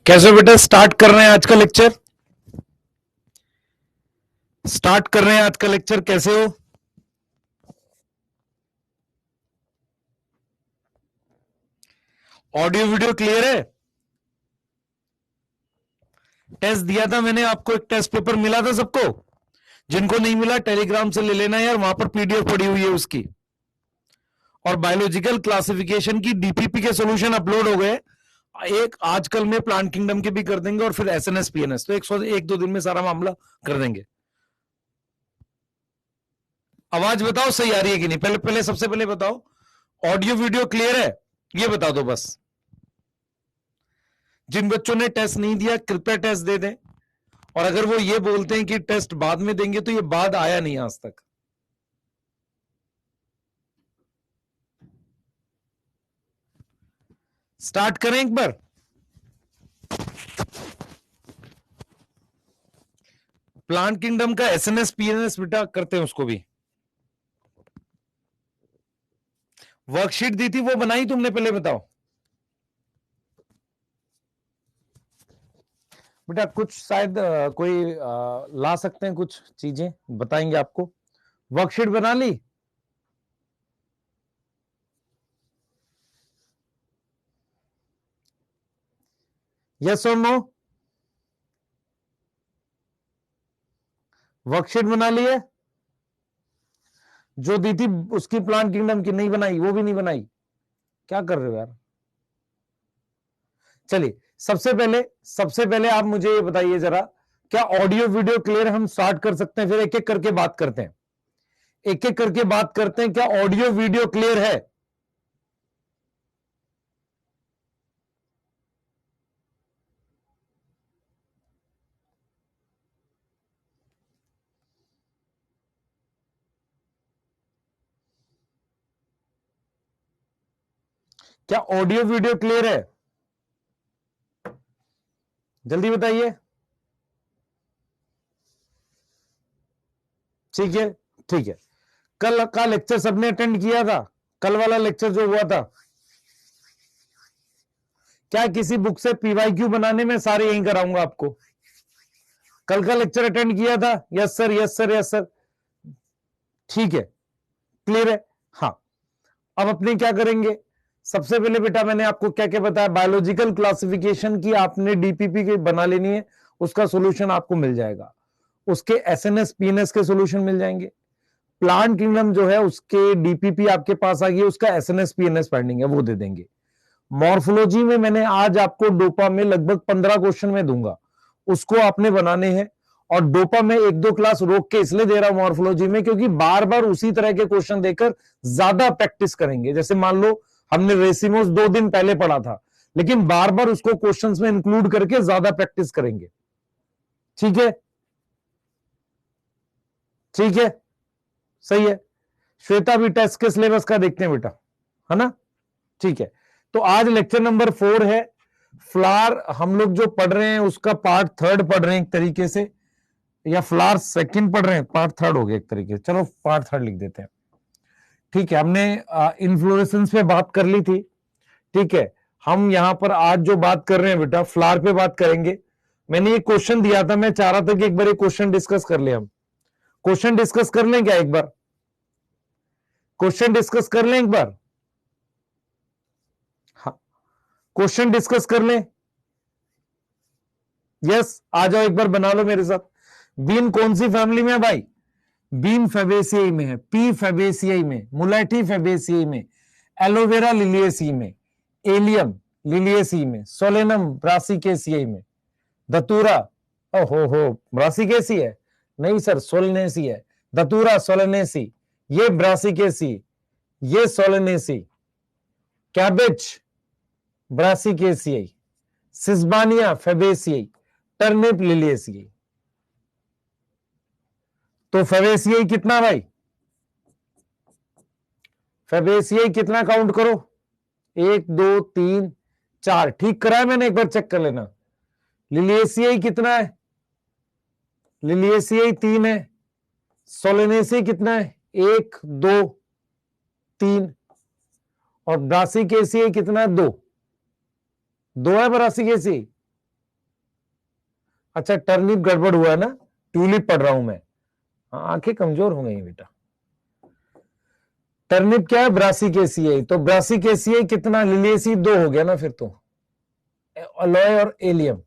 कैसे बेटा स्टार्ट कर रहे हैं आज का लेक्चर। कैसे हो? ऑडियो वीडियो क्लियर है? टेस्ट दिया था मैंने आपको, एक टेस्ट पेपर मिला था सबको। जिनको नहीं मिला टेलीग्राम से ले लेना यार, वहां पर पीडीएफ पड़ी हुई है उसकी। और बायोलॉजिकल क्लासिफिकेशन की डीपीपी के सॉल्यूशन अपलोड हो गए। एक आजकल में प्लांट किंगडम के भी कर देंगे और फिर एसएनएस पीएनएस, तो एक दो दिन में सारा मामला कर देंगे। आवाज बताओ सही आ रही है कि नहीं? पहले पहले सबसे पहले बताओ ऑडियो वीडियो क्लियर है, ये बता दो बस। जिन बच्चों ने टेस्ट नहीं दिया कृपया टेस्ट दे दें। और अगर वो ये बोलते हैं कि टेस्ट बाद में देंगे, तो ये बाद आया नहीं आज तक। स्टार्ट करें एक बार। प्लांट किंगडम का एसएनएस पीएनएस बेटा करते हैं, उसको भी वर्कशीट दी थी वो बनाई तुमने? पहले बताओ बेटा, कुछ शायद कोई ला सकते हैं, कुछ चीजें बताएंगे आपको। वर्कशीट बना ली? यस और नो? वर्कशीट बना ली है? जो दी थी उसकी प्लांट किंगडम की नहीं बनाई? वो भी नहीं बनाई? क्या कर रहे हो यार? चलिए सबसे पहले आप मुझे ये बताइए जरा, क्या ऑडियो वीडियो क्लियर? हम स्टार्ट कर सकते हैं, फिर एक एक करके बात करते हैं। क्या ऑडियो वीडियो क्लियर है? क्या ऑडियो वीडियो क्लियर है? जल्दी बताइए। ठीक है। कल का लेक्चर सबने अटेंड किया था? कल वाला लेक्चर जो हुआ था, क्या किसी बुक से पीवाईक्यू बनाने में सारे यही कराऊंगा आपको? कल का लेक्चर अटेंड किया था? Yes sir, yes sir, yes sir. ठीक है, क्लियर है। हाँ, अब अपने क्या करेंगे? सबसे पहले बेटा मैंने आपको क्या क्या बताया, बायोलॉजिकल क्लासिफिकेशन की आपने डीपीपी की बना लेनी है, उसका सॉल्यूशन आपको मिल जाएगा। उसके एसएनएस पीएनएस के सॉल्यूशन मिल जाएंगे। प्लांट किंगडम जो है उसके डीपीपी आपके पास आ गई, उसका एसएनएस पीएनएस पेंडिंग है, वो दे देंगे। मॉर्फोलॉजी में मैंने आज आपको डोपा में लगभग 15 क्वेश्चन में दूंगा, उसको आपने बनाने हैं। और डोपा में एक दो क्लास रोक के इसलिए दे रहा हूं मॉर्फोलॉजी में, क्योंकि बार बार उसी तरह के क्वेश्चन देकर ज्यादा प्रैक्टिस करेंगे। जैसे मान लो हमने रेसिमोस 2 दिन पहले पढ़ा था, लेकिन बार बार उसको क्वेश्चंस में इंक्लूड करके ज्यादा प्रैक्टिस करेंगे। ठीक है, ठीक है, सही है। श्वेता भी टेस्ट के सिलेबस का देखते हैं बेटा, है ना? ठीक है, तो आज लेक्चर नंबर 4 है। फ्लावर हम लोग जो पढ़ रहे हैं उसका पार्ट 3 पढ़ रहे हैं एक तरीके से, या फ्लावर 2 पढ़ रहे हैं, पार्ट 3 हो गया एक तरीके से। चलो पार्ट 3 लिख देते हैं। ठीक है, हमने इन्फ्लोरेसेंस पे बात कर ली थी। ठीक है, हम यहां पर आज जो बात कर रहे हैं बेटा फ्लावर पे बात करेंगे। मैंने ये क्वेश्चन दिया था, मैं चाह रहा था कि एक बार ये क्वेश्चन डिस्कस कर ले। हम क्वेश्चन डिस्कस कर लें क्या एक बार? क्वेश्चन डिस्कस कर लें एक बार? हाँ, क्वेश्चन डिस्कस कर लें। यस, आ जाओ एक बार बना लो मेरे साथ। बीन कौन सी फैमिली में है भाई? बीन फेबेसियाई में है, पी फेबेसियाई में, मुलेठी फेबेसियाई में, एलोवेरा लिलियेसी में, एलियम लिलियेसी में, सोलेनम ब्रासिकेसियाई में, धतूरा हो ब्रासिकेसी है? नहीं सर, सोलनेसी है। धतूरा सोलनेसी, ये ब्रासिकेसी, ये Solanaceae. Cabbage Brassicaceae, Sesbania Fabaceae, turnip Liliaceae. तो फेबेसियाई कितना भाई? फेबेसियाई कितना काउंट करो? 1 2 3 4। ठीक करा है मैंने, एक बार चेक कर लेना। लिलियेसियाई कितना है? लिलियेसियाई 3 है। सोलेनेसी कितना है? 1 2 3। और ब्रासिकेसियाई कितना है? 2 2 है ब्रासिकेसियाई। अच्छा टर्निप गड़बड़ हुआ है ना, ट्यूलिप पढ़ रहा हूं मैं। हाँ, आंखें कमजोर हो गई बेटा। टर्निप क्या है, ब्रासिकेसियाई। तो ब्रासिकेसियाई कितना, लिलिएसी 2 हो गया ना फिर तो। अलोय और एलियम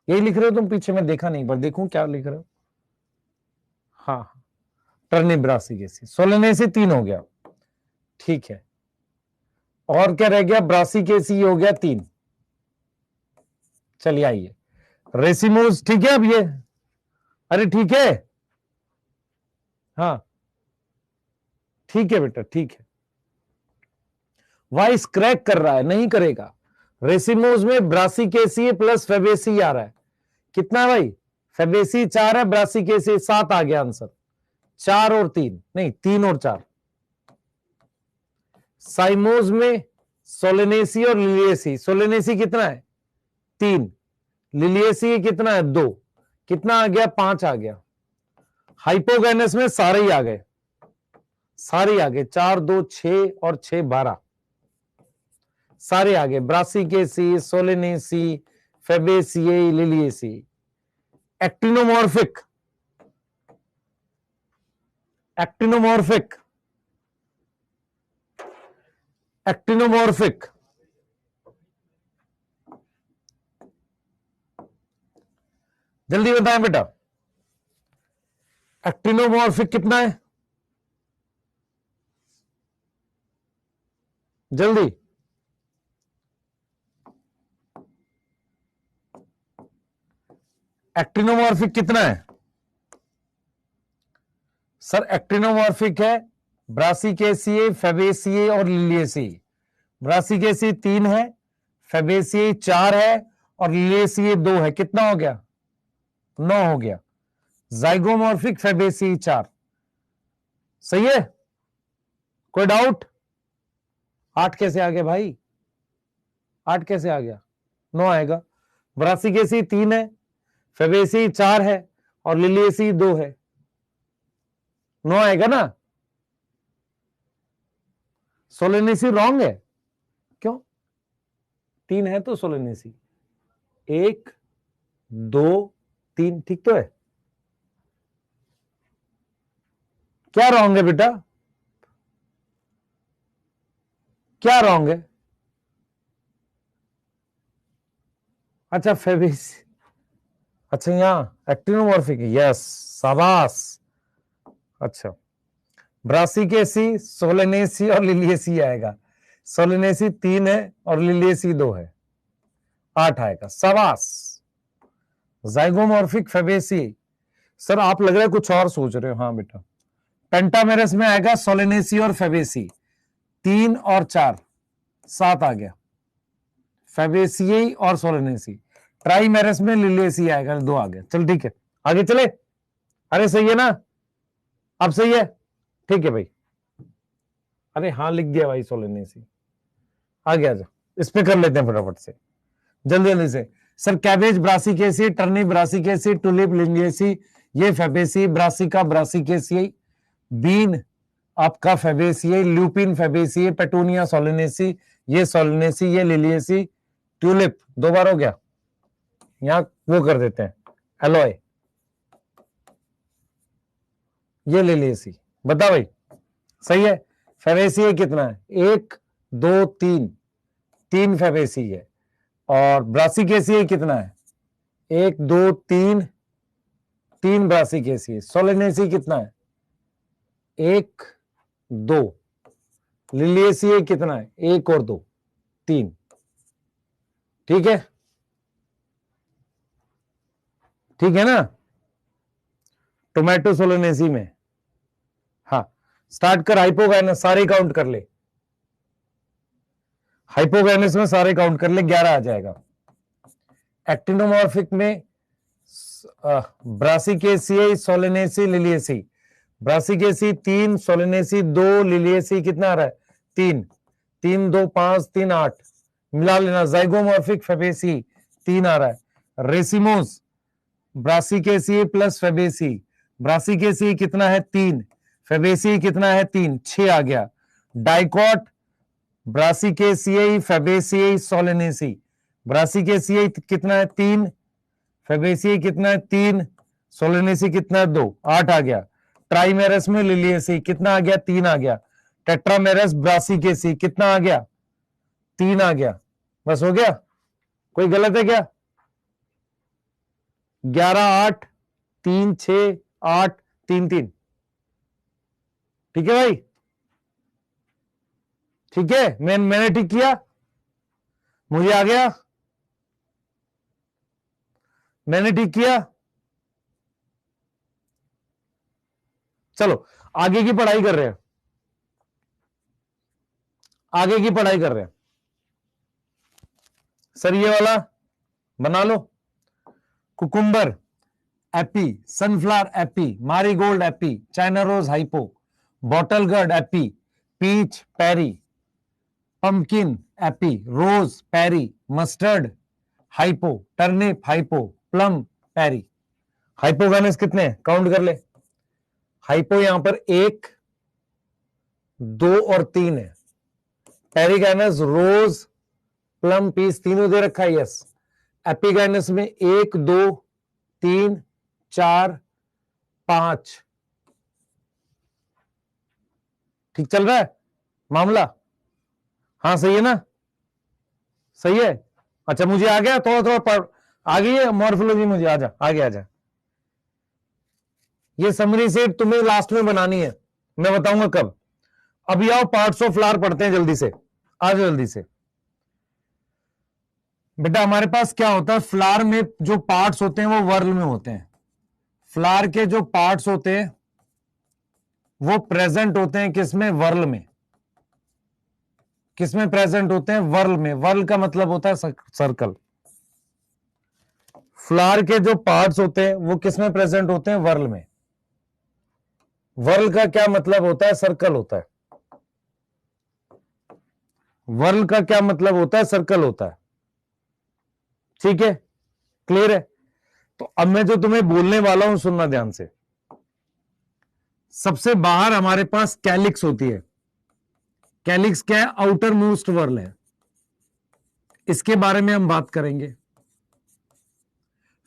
यही लिख रहे हो तुम, पीछे मैं देखा नहीं पर देखूं क्या लिख रहे हो। हाँ टर्निप ब्रासिकेसी, सोलेनेसी 3 हो गया, ठीक है। और क्या रह गया, ब्रासिकेसी हो गया 3। चलिए आइए रेसिमोस, ठीक है अब ये, अरे ठीक है, हाँ ठीक है बेटा ठीक है। वाइस क्रैक कर रहा है, नहीं करेगा। रेसिमोस में ब्रासिकेसी प्लस फेबेसी आ रहा है, कितना है भाई, फेबेसी 4 है, ब्रासिकेसी 7 आ गया आंसर। 4 और 3 नहीं, 3 और 4। साइमोज में सोलेनेसी और लिलिएसी, सोलेनेसी कितना है 3, लिलिएसी कितना है 2, कितना आ गया 5 आ गया। हाइपोगैनस में सारे ही आ गए, सारे आ गए, 4 2 6 और 6 12, सारे आ गए, Brassicaceae, Solanaceae, फेबेसिए, Liliaceae. Actinomorphic, actinomorphic, actinomorphic, जल्दी बताएं बेटा, एक्टिनोमॉर्फिक कितना है, जल्दी। एक्टिनोमॉर्फिक कितना है सर, एक्टिनोमॉर्फिक है ब्रासिकेसिए, फेबेसिए और लिलिएसी। ब्रासिकेसी 3 है, फेबेसिए 4 है और लिलिएसी 2 है, कितना हो गया 9 हो गया। जाइगोमॉर्फिक फेबेसिए 4, सही है, कोई डाउट। 8 कैसे आ गया भाई, 8 कैसे आ गया, 9 आएगा। ब्रासिकेसी 3 है, फेबेसी 4 है और लिलिएसी 2 है, 9 आएगा ना। सोलेनेसी रॉन्ग है, क्यों, 3 है तो सोलेनेसी 1 2 3 ठीक तो है। क्या रॉन्ग है बेटा, क्या रॉन्ग है, अच्छा फेबेसी, अच्छा यहां एक्टिनोमॉर्फिक, यस शाबाश। अच्छा ब्रासिकेसी, सोलेनेसी और लिलिएसी आएगा, सोलेनेसी 3 है और लिलिएसी 2 है, 8 आएगा, शाबाश। जाइगोमॉर्फिक फेबेसी, सर आप लग रहा है कुछ और सोच रहे हो, हाँ बेटा। पेंटामेरस में आएगा सोलेनेसी और फेबेसी, 3 और 4 7 आ गया, फेबेसिए और सोलेनेसी। ट्राइमेरस में लिलिएसी आएगा, 2 आ गया, चल ठीक है आगे चले। अरे सही है ना, अब सही है, ठीक है भाई। अरे हाँ लिख दिया भाई सोलेनेसी, आगे आ जा, इस पे कर लेते हैं फटाफट से, जल्दी जल्दी से। Sir cabbage Brassicaceae, turnip Brassicaceae, tulip Liliaceae, ये फेबेसी, ब्रासिका ब्रासिकेसी, बीन आपका फेबेसिए, ल्यूपिन फेबेसिए, पेटूनिया सोलेनेसी, ये सोलेनेसी, ये लिलिएसी, ट्यूलिप 2 बार हो गया। यहां वो कर देते हैं एलॉय, ये लिलिएसी, बता भाई सही है। फेबेसिए कितना है 1 2 3, 3 फेबेसी है। और ब्रासिकेसी कितना है 1 2 3, 3 ब्रासिकेसी। सोलेनेसी कितना है 1 2, लिलिएसी कितना है 1 और 2 3, ठीक है, ठीक है ना। टोमेटो सोलेनेसी में, हाँ स्टार्ट कर, हाइपोगाइनस सारे काउंट कर ले, हाइपोगाइनस में सारे काउंट कर ले, 11 आ जाएगा। एक्टिनोमॉर्फिक में Brassicaceae, Solanaceae, Liliaceae. Brassicaceae 3, Solanaceae 2, Liliaceae कितना आ रहा है 3, 3 2 5 3 8, मिला लेना। जाइगोमॉर्फिक फेबेसी 3 आ रहा है। Racemose Brassicaceae plus Fabaceae, Brassicaceae कितना है 3, फेबेसी कितना है 3, 6 आ गया। Dicot Brassicaceae, Fabaceae, Solanaceae, Brassicaceae कितना है 3, फेबेसी कितना है 3, सोलेनेसी कितना है 2, 8 आ गया। ट्राइमेरस में लिलियसी कितना आ गया 3 आ गया। टेट्रामेरस ब्रासिकेसी कितना आ गया 3 आ गया। बस हो गया, कोई गलत है क्या? 11 8 3 6 8 3 3, ठीक है भाई, ठीक है। मैंने ठीक किया, मुझे आ गया, मैंने ठीक किया। चलो आगे की पढ़ाई कर रहे हैं, आगे की पढ़ाई कर रहे हैं। सर ये वाला बना लो, cucumber epi, sunflower epi, marigold epi, China rose hypo, bottle gourd epi, peach peri, pumpkin epi, rose peri, mustard hypo, turnip hypo, plum peri. Hypogynous कितने काउंट कर ले। हाइपो यहां पर 1 2 और 3 है। पेरिगैनस रोज प्लम पीस तीनों दे रखा है, यस। एपिगैनस में 1 2 3 4 5, ठीक चल रहा है मामला? हाँ सही है ना, सही है। अच्छा मुझे आ गया, थोड़ा थोड़ा पढ़ आ गई है मॉर्फोलॉजी मुझे, आजा आगे आजा। ये समरी सेट तुम्हें लास्ट में बनानी है, मैं बताऊंगा कब। अभी आओ पार्ट्स ऑफ फ्लावर पढ़ते हैं जल्दी से, आ जाओ जल्दी से। बेटा हमारे पास क्या होता है, फ्लावर में जो पार्ट्स होते हैं वो वर्ल में होते हैं। फ्लावर के जो पार्ट्स होते हैं वो प्रेजेंट होते हैं किसमें, वर्ल में। किसमें प्रेजेंट होते हैं, वर्ल में। वर्ल का मतलब होता है सर्कल। फ्लावर के जो पार्ट्स होते हैं वो किसमें प्रेजेंट होते हैं, वर्ल में। वर्ल का क्या मतलब होता है, सर्कल होता है। वर्ल का क्या मतलब होता है, सर्कल होता है, ठीक है, क्लियर है। तो अब मैं जो तुम्हें बोलने वाला हूं सुनना ध्यान से। सबसे बाहर हमारे पास कैलिक्स होती है। कैलिक्स क्या है, आउटर मोस्ट वर्ल है, इसके बारे में हम बात करेंगे।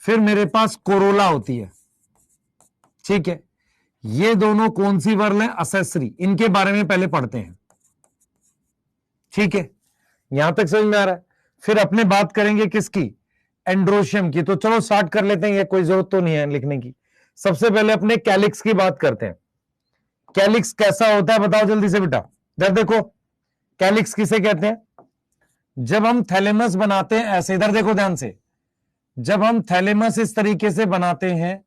फिर मेरे पास कोरोला होती है, ठीक है। ये दोनों कौन सी वर्ल है, असेसरी, इनके बारे में पहले पढ़ते हैं, ठीक है। यहां तक समझ में आ रहा है। फिर अपने बात करेंगे किसकी, एंड्रोशियम की। तो चलो स्टार्ट कर लेते हैं, ये कोई जरूरत तो नहीं है लिखने की। सबसे पहले अपने कैलिक्स की बात करते हैं। कैलिक्स कैसा होता है बताओ जल्दी से बेटा। इधर देखो, कैलिक्स किसे कहते हैं, जब हम थैलेमस बनाते हैं ऐसे, इधर देखो ध्यान से, जब हम थैलेमस इस तरीके से बनाते हैं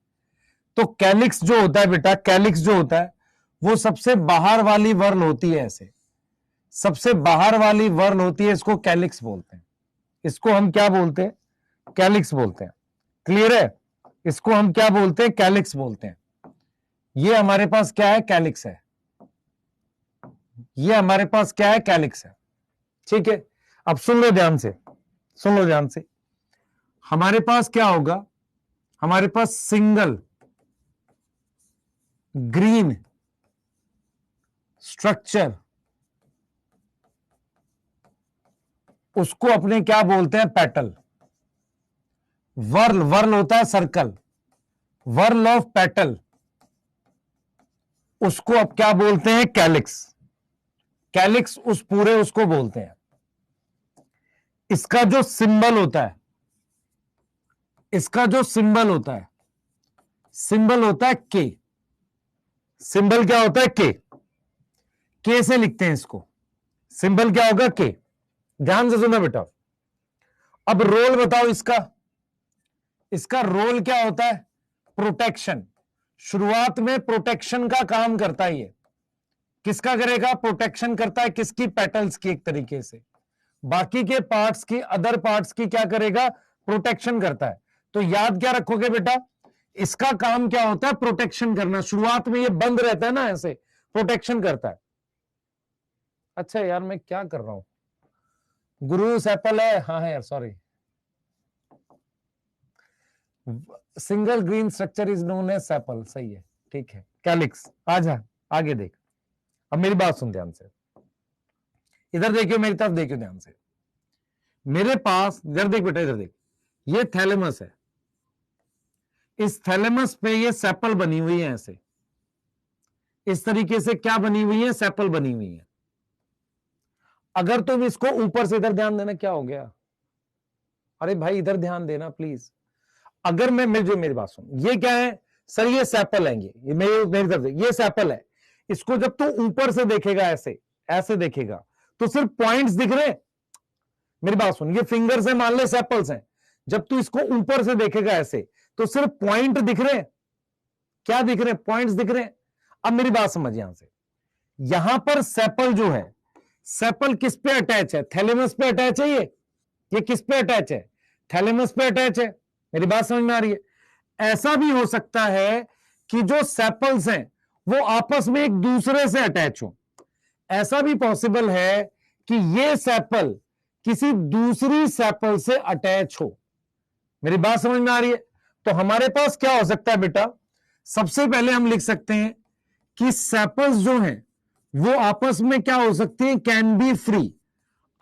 तो कैलिक्स जो होता है बेटा, कैलिक्स जो होता है वो सबसे बाहर वाली वर्ल होती है, ऐसे सबसे बाहर वाली वर्ल होती है, इसको कैलिक्स बोलते हैं। इसको हम क्या बोलते हैं, कैलिक्स बोलते हैं, क्लियर है। इसको हम क्या बोलते हैं, कैलिक्स बोलते हैं। ये हमारे पास क्या है, कैलिक्स है। ये हमारे पास क्या है, कैलिक्स है, ठीक है। अब सुन लो ध्यान से, सुन लो ध्यान से। हमारे पास क्या होगा, हमारे पास सिंगल ग्रीन स्ट्रक्चर, उसको अपने क्या बोलते हैं, पेटल। वर्ल, वर्ल होता है सर्कल, वर्ल ऑफ पेटल, उसको अब क्या बोलते हैं, कैलिक्स। कैलिक्स उस पूरे उसको बोलते हैं। इसका जो सिंबल होता है, इसका जो सिंबल होता है, सिंबल होता है के। सिंबल क्या होता है, के से लिखते हैं इसको। सिंबल क्या होगा, के। ध्यान से सुना बेटा। अब रोल बताओ इसका, इसका रोल क्या होता है, प्रोटेक्शन। शुरुआत में प्रोटेक्शन का काम करता है ये। किसका करेगा, प्रोटेक्शन करता है, किसकी, पेटल्स की एक तरीके से। बाकी के पार्ट्स की, अदर पार्ट्स की क्या करेगा, प्रोटेक्शन करता है। तो याद क्या रखोगे बेटा, इसका काम क्या होता है, प्रोटेक्शन करना। शुरुआत में ये बंद रहता है ना, ऐसे प्रोटेक्शन करता है। अच्छा यार मैं क्या कर रहा हूं, गुरु एप्पल है, हाँ है यार, sorry. Single green structure is known as sepal, सही है, ठीक है। कैलिक्स, आजा आगे देख। अब मेरी बात सुन ध्यान से, इधर देखियो, मेरी तरफ देखियो ध्यान से। मेरे पास, इधर देख बेटा, इधर देख, ये थैलेमस है, इस थैलेमस पे ये सेपल बनी हुई है ऐसे, इस तरीके से क्या बनी हुई है, सेपल बनी हुई है। अगर तुम इसको ऊपर से, इधर ध्यान देना, क्या हो गया, अरे भाई इधर ध्यान देना प्लीज। अगर मैं मेरी बात सुन, ये क्या है सर, ये सेपल है, ये मेरी तरफ से ये सेपल है। इसको जब तू ऊपर से देखेगा ऐसे, ऐसे देखेगा तो सिर्फ पॉइंट्स दिख रहे। मेरी बात सुन, ये फिंगर्स है, मान ले सेपल्स हैं। जब तू इसको ऊपर से देखेगा ऐसे तो सिर्फ पॉइंट दिख रहे। क्या दिख रहे, पॉइंट्स दिख रहे। अब मेरी बात समझ, यहां से यहां पर सेपल जो है, सेपल किस पे अटैच है, थैलेमस पे अटैच है। ये किस पे अटैच है, थैलेमस पे अटैच है। मेरी बात समझ में आ रही है। ऐसा भी हो सकता है कि जो सेपल्स हैं वो आपस में एक दूसरे से अटैच हो। ऐसा भी पॉसिबल है कि ये सेपल किसी दूसरी सेपल से अटैच हो। मेरी बात समझ में आ रही है। तो हमारे पास क्या हो सकता है बेटा, सबसे पहले हम लिख सकते हैं कि सेपल्स जो हैं वो आपस में क्या हो सकती हैं, कैन बी फ्री।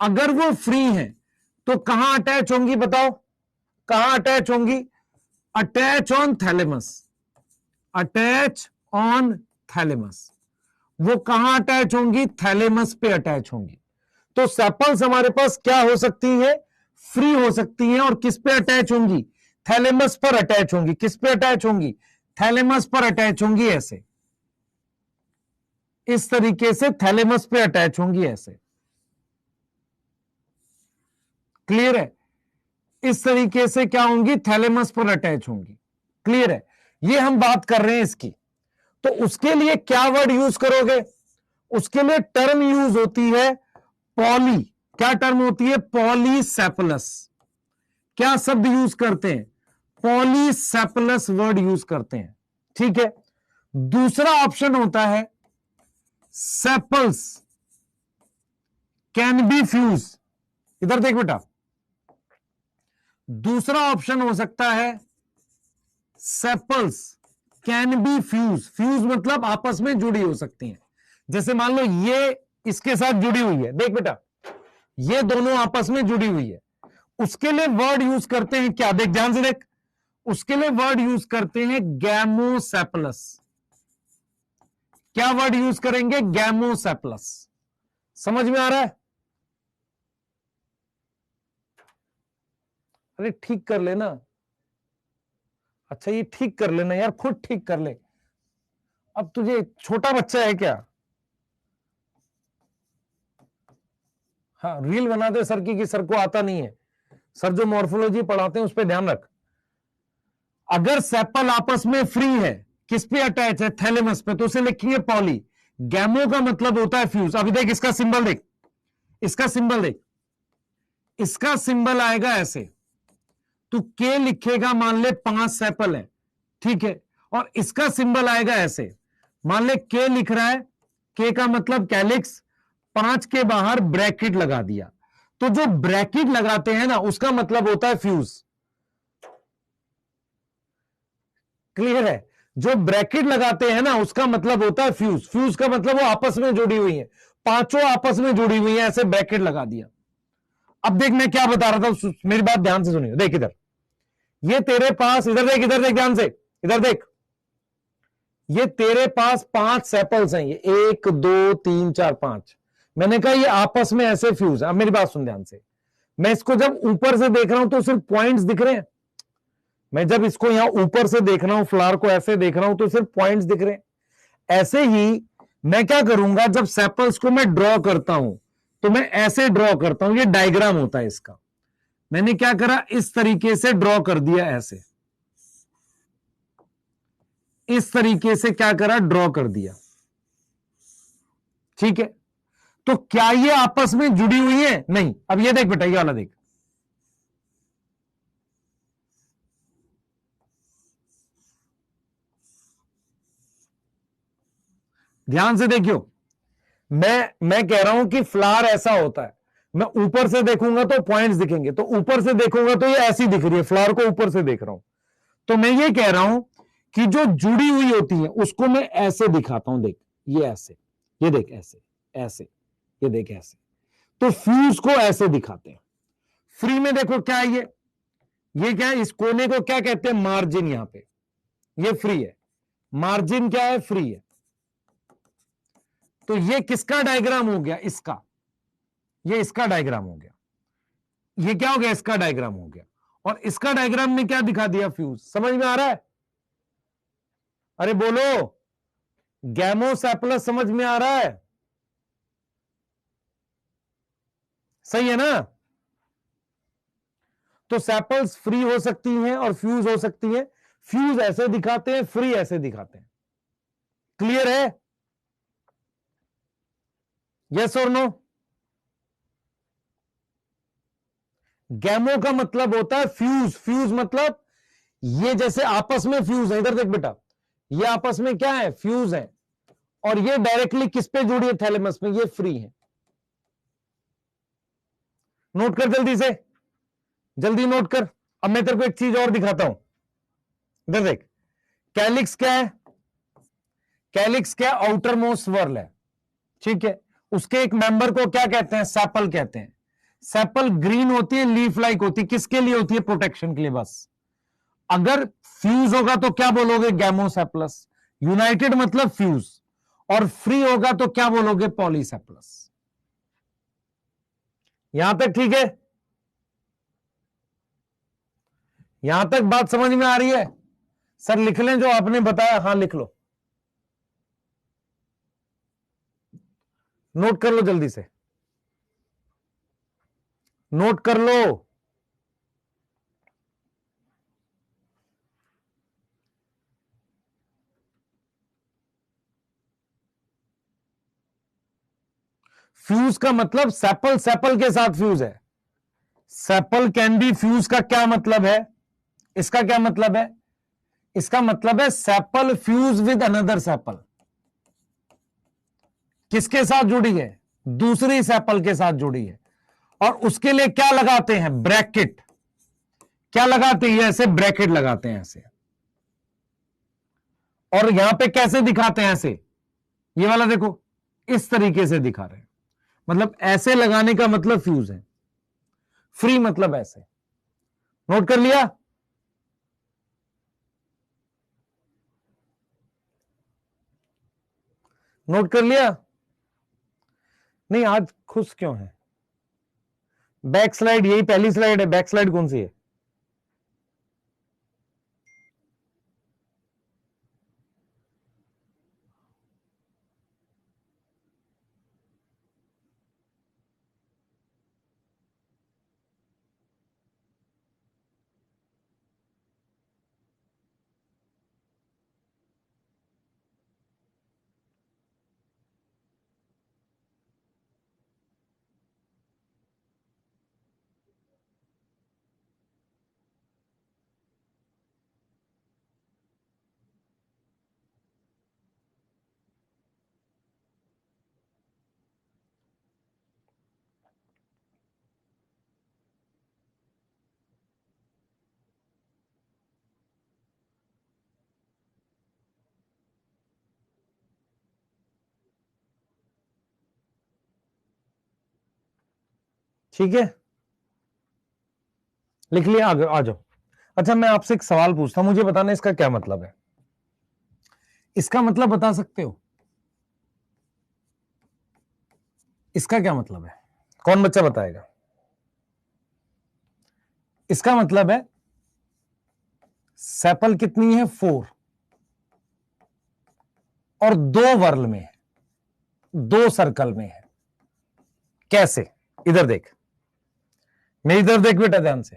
अगर वो फ्री हैं तो कहां अटैच होंगी, बताओ कहां अटैच होंगी, attach on thalamus, attach on thalamus. वो कहां अटैच होंगी, थैलेमस पे अटैच होंगी। तो सेपल्स हमारे पास क्या हो सकती है, फ्री हो सकती हैं, और किस पे अटैच होंगी, थैलेमस पर अटैच होंगी। किस पे अटैच होंगी, थैलेमस पर अटैच होंगी, ऐसे इस तरीके से थैलेमस पे अटैच होंगी ऐसे। क्लियर है, इस तरीके से क्या होंगी, थैलेमस पर अटैच होंगी। क्लियर है, ये हम बात कर रहे हैं इसकी। तो उसके लिए क्या वर्ड यूज करोगे, उसके लिए टर्म यूज होती है पॉली। क्या टर्म होती है, पॉलीसेपलस। क्या शब्द यूज करते हैं, पॉलीसेपलस वर्ड यूज करते हैं। ठीक है, दूसरा ऑप्शन होता है सेपल्स कैन बी फ्यूज। इधर देख बेटा, दूसरा ऑप्शन हो सकता है sepals can be fuse. Fuse मतलब आपस में जुड़ी हो सकती हैं। जैसे मान लो ये इसके साथ जुड़ी हुई है, देख बेटा ये दोनों आपस में जुड़ी हुई है। उसके लिए वर्ड यूज करते हैं क्या, देख ध्यान से देख, उसके लिए वर्ड यूज करते हैं गैमोसेपलस। क्या वर्ड यूज करेंगे, गैमोसेपलस। समझ में आ रहा है, अरे ठीक कर लेना, अच्छा ये ठीक कर लेना यार, खुद ठीक कर ले। अब तुझे छोटा बच्चा है क्या, हाँ रील बना दे सर की कि सर को आता नहीं है, सर जो मॉर्फोलॉजी पढ़ाते हैं उस पर ध्यान रख। अगर सेपल आपस में फ्री है, किस पे अटैच है, थैलेमस पे, तो उसे लिखेंगे पॉली। गैमो का मतलब होता है फ्यूज। अभी देख इसका सिंबल देख, इसका सिंबल देख, इसका सिंबल आएगा ऐसे। तू के लिखेगा, मान ले 5 सेपल है, ठीक है, और इसका सिंबल आएगा ऐसे। मान ले के लिख रहा है, के का मतलब कैलिक्स, 5 के बाहर ब्रैकेट लगा दिया। तो जो ब्रैकेट लगाते हैं ना उसका मतलब होता है फ्यूज। क्लियर है, जो ब्रैकेट लगाते हैं ना उसका मतलब होता है फ्यूज। फ्यूज का मतलब वो आपस में जुड़ी हुई है, पांचों आपस में जुड़ी हुई है, ऐसे ब्रैकेट लगा दिया। अब देख मैं क्या बता रहा था, मेरी बात ध्यान से सुनिए। देख इधर, ये तेरे पास, इधर देख, इधर देख ध्यान से, इधर देख, ये तेरे पास 5 सेपल्स हैं, ये 1 2 3 4 5। मैंने कहा ये आपस में ऐसे फ्यूज है। अब मेरी बात सुन ध्यान से, मैं इसको जब ऊपर से देख रहा हूं तो सिर्फ पॉइंट्स दिख रहे हैं। मैं जब इसको यहां ऊपर से देख रहा हूं, फ्लावर को ऐसे देख रहा हूं तो सिर्फ पॉइंट्स दिख रहे हैं। ऐसे ही मैं क्या करूंगा, जब सेपल्स को मैं ड्रॉ करता हूं तो मैं ऐसे ड्रॉ करता हूं, ये डायग्राम होता है इसका। मैंने क्या करा, इस तरीके से ड्रॉ कर दिया, ऐसे इस तरीके से क्या करा, ड्रॉ कर दिया। ठीक है, तो क्या ये आपस में जुड़ी हुई है, नहीं। अब ये देख बेटा, ये वाला देख, ध्यान से देखियो। मैं कह रहा हूं कि फ्लावर ऐसा होता है, मैं ऊपर से देखूंगा तो पॉइंट्स दिखेंगे, तो ऊपर से देखूंगा तो ये ऐसी दिख रही है, फ्लावर को ऊपर से देख रहा हूं। तो मैं ये कह रहा हूं कि जो जुड़ी हुई होती है उसको मैं ऐसे दिखाता हूं, देख ये ऐसे, ये देख ऐसे, ऐसे, ये देख ऐसे। तो फ्यूज को ऐसे दिखाते हैं। फ्री में देखो क्या है, ये क्या है, इस कोने को क्या कहते हैं, मार्जिन। यहां पे ये फ्री है, मार्जिन क्या है, फ्री है। तो ये किसका डायग्राम हो गया, इसका, ये इसका डायग्राम हो गया, ये क्या हो गया, इसका डायग्राम हो गया। और इसका डायग्राम में क्या दिखा दिया, फ्यूज। समझ में आ रहा है, अरे बोलो, गैमोसेपलस समझ में आ रहा है, सही है ना। तो सेपल्स फ्री हो सकती हैं और फ्यूज हो सकती हैं। फ्यूज ऐसे दिखाते हैं, फ्री ऐसे दिखाते हैं। क्लियर है, यस और नो। गैमो का मतलब होता है फ्यूज, फ्यूज मतलब ये जैसे आपस में फ्यूज है, इधर देख बेटा, ये आपस में क्या है, फ्यूज है, और ये डायरेक्टली किस पे जुड़ी है, थैलेमस में, ये फ्री है। नोट कर जल्दी से, जल्दी नोट कर। अब मैं तेरे को एक चीज और दिखाता हूं, इधर देख, कैलिक्स क्या है, कैलिक्स क्या, आउटर मोस्ट वर्ल है, ठीक है। उसके एक मेंबर को क्या कहते हैं, सेपल कहते हैं। सेपल ग्रीन होती है, लीफ लाइक होती है, किसके लिए होती है, प्रोटेक्शन के लिए बस। अगर फ्यूज होगा तो क्या बोलोगे, गैमोसेपलस। यूनाइटेड मतलब फ्यूज, और फ्री होगा तो क्या बोलोगे, पॉलीसेपलस। यहां तक ठीक है, यहां तक बात समझ में आ रही है। सर लिख लें जो आपने बताया, हां लिख लो, नोट कर लो जल्दी से, नोट कर लो। फ्यूज का मतलब सेपल, सेपल के साथ फ्यूज है। सेपल कैन बी फ्यूज का क्या मतलब है, इसका क्या मतलब है, इसका मतलब है sepal fuse with another sepal. किसके साथ जुड़ी है, दूसरी सेपल के साथ जुड़ी है। और उसके लिए क्या लगाते हैं, ब्रैकेट। क्या लगाते हैं, ऐसे ब्रैकेट लगाते हैं ऐसे। और यहां पे कैसे दिखाते हैं, ऐसे, ये वाला देखो, इस तरीके से दिखा रहे हैं। मतलब ऐसे लगाने का मतलब फ्यूज है, फ्री मतलब ऐसे। नोट कर लिया, नोट कर लिया। नहीं आज खुश क्यों है, बैक स्लाइड, यही पहली स्लाइड है, बैक स्लाइड कौन सी है। ठीक है, लिख लिया, आगे आ जाओ। अच्छा मैं आपसे एक सवाल पूछता हूं, मुझे बताना इसका क्या मतलब है, इसका मतलब बता सकते हो, इसका क्या मतलब है, कौन बच्चा बताएगा। इसका मतलब है सेपल कितनी है, 4, और 2 वर्ल में है, 2 सर्कल में है। कैसे, इधर देख, मेरी इधर देख बेटा ध्यान से।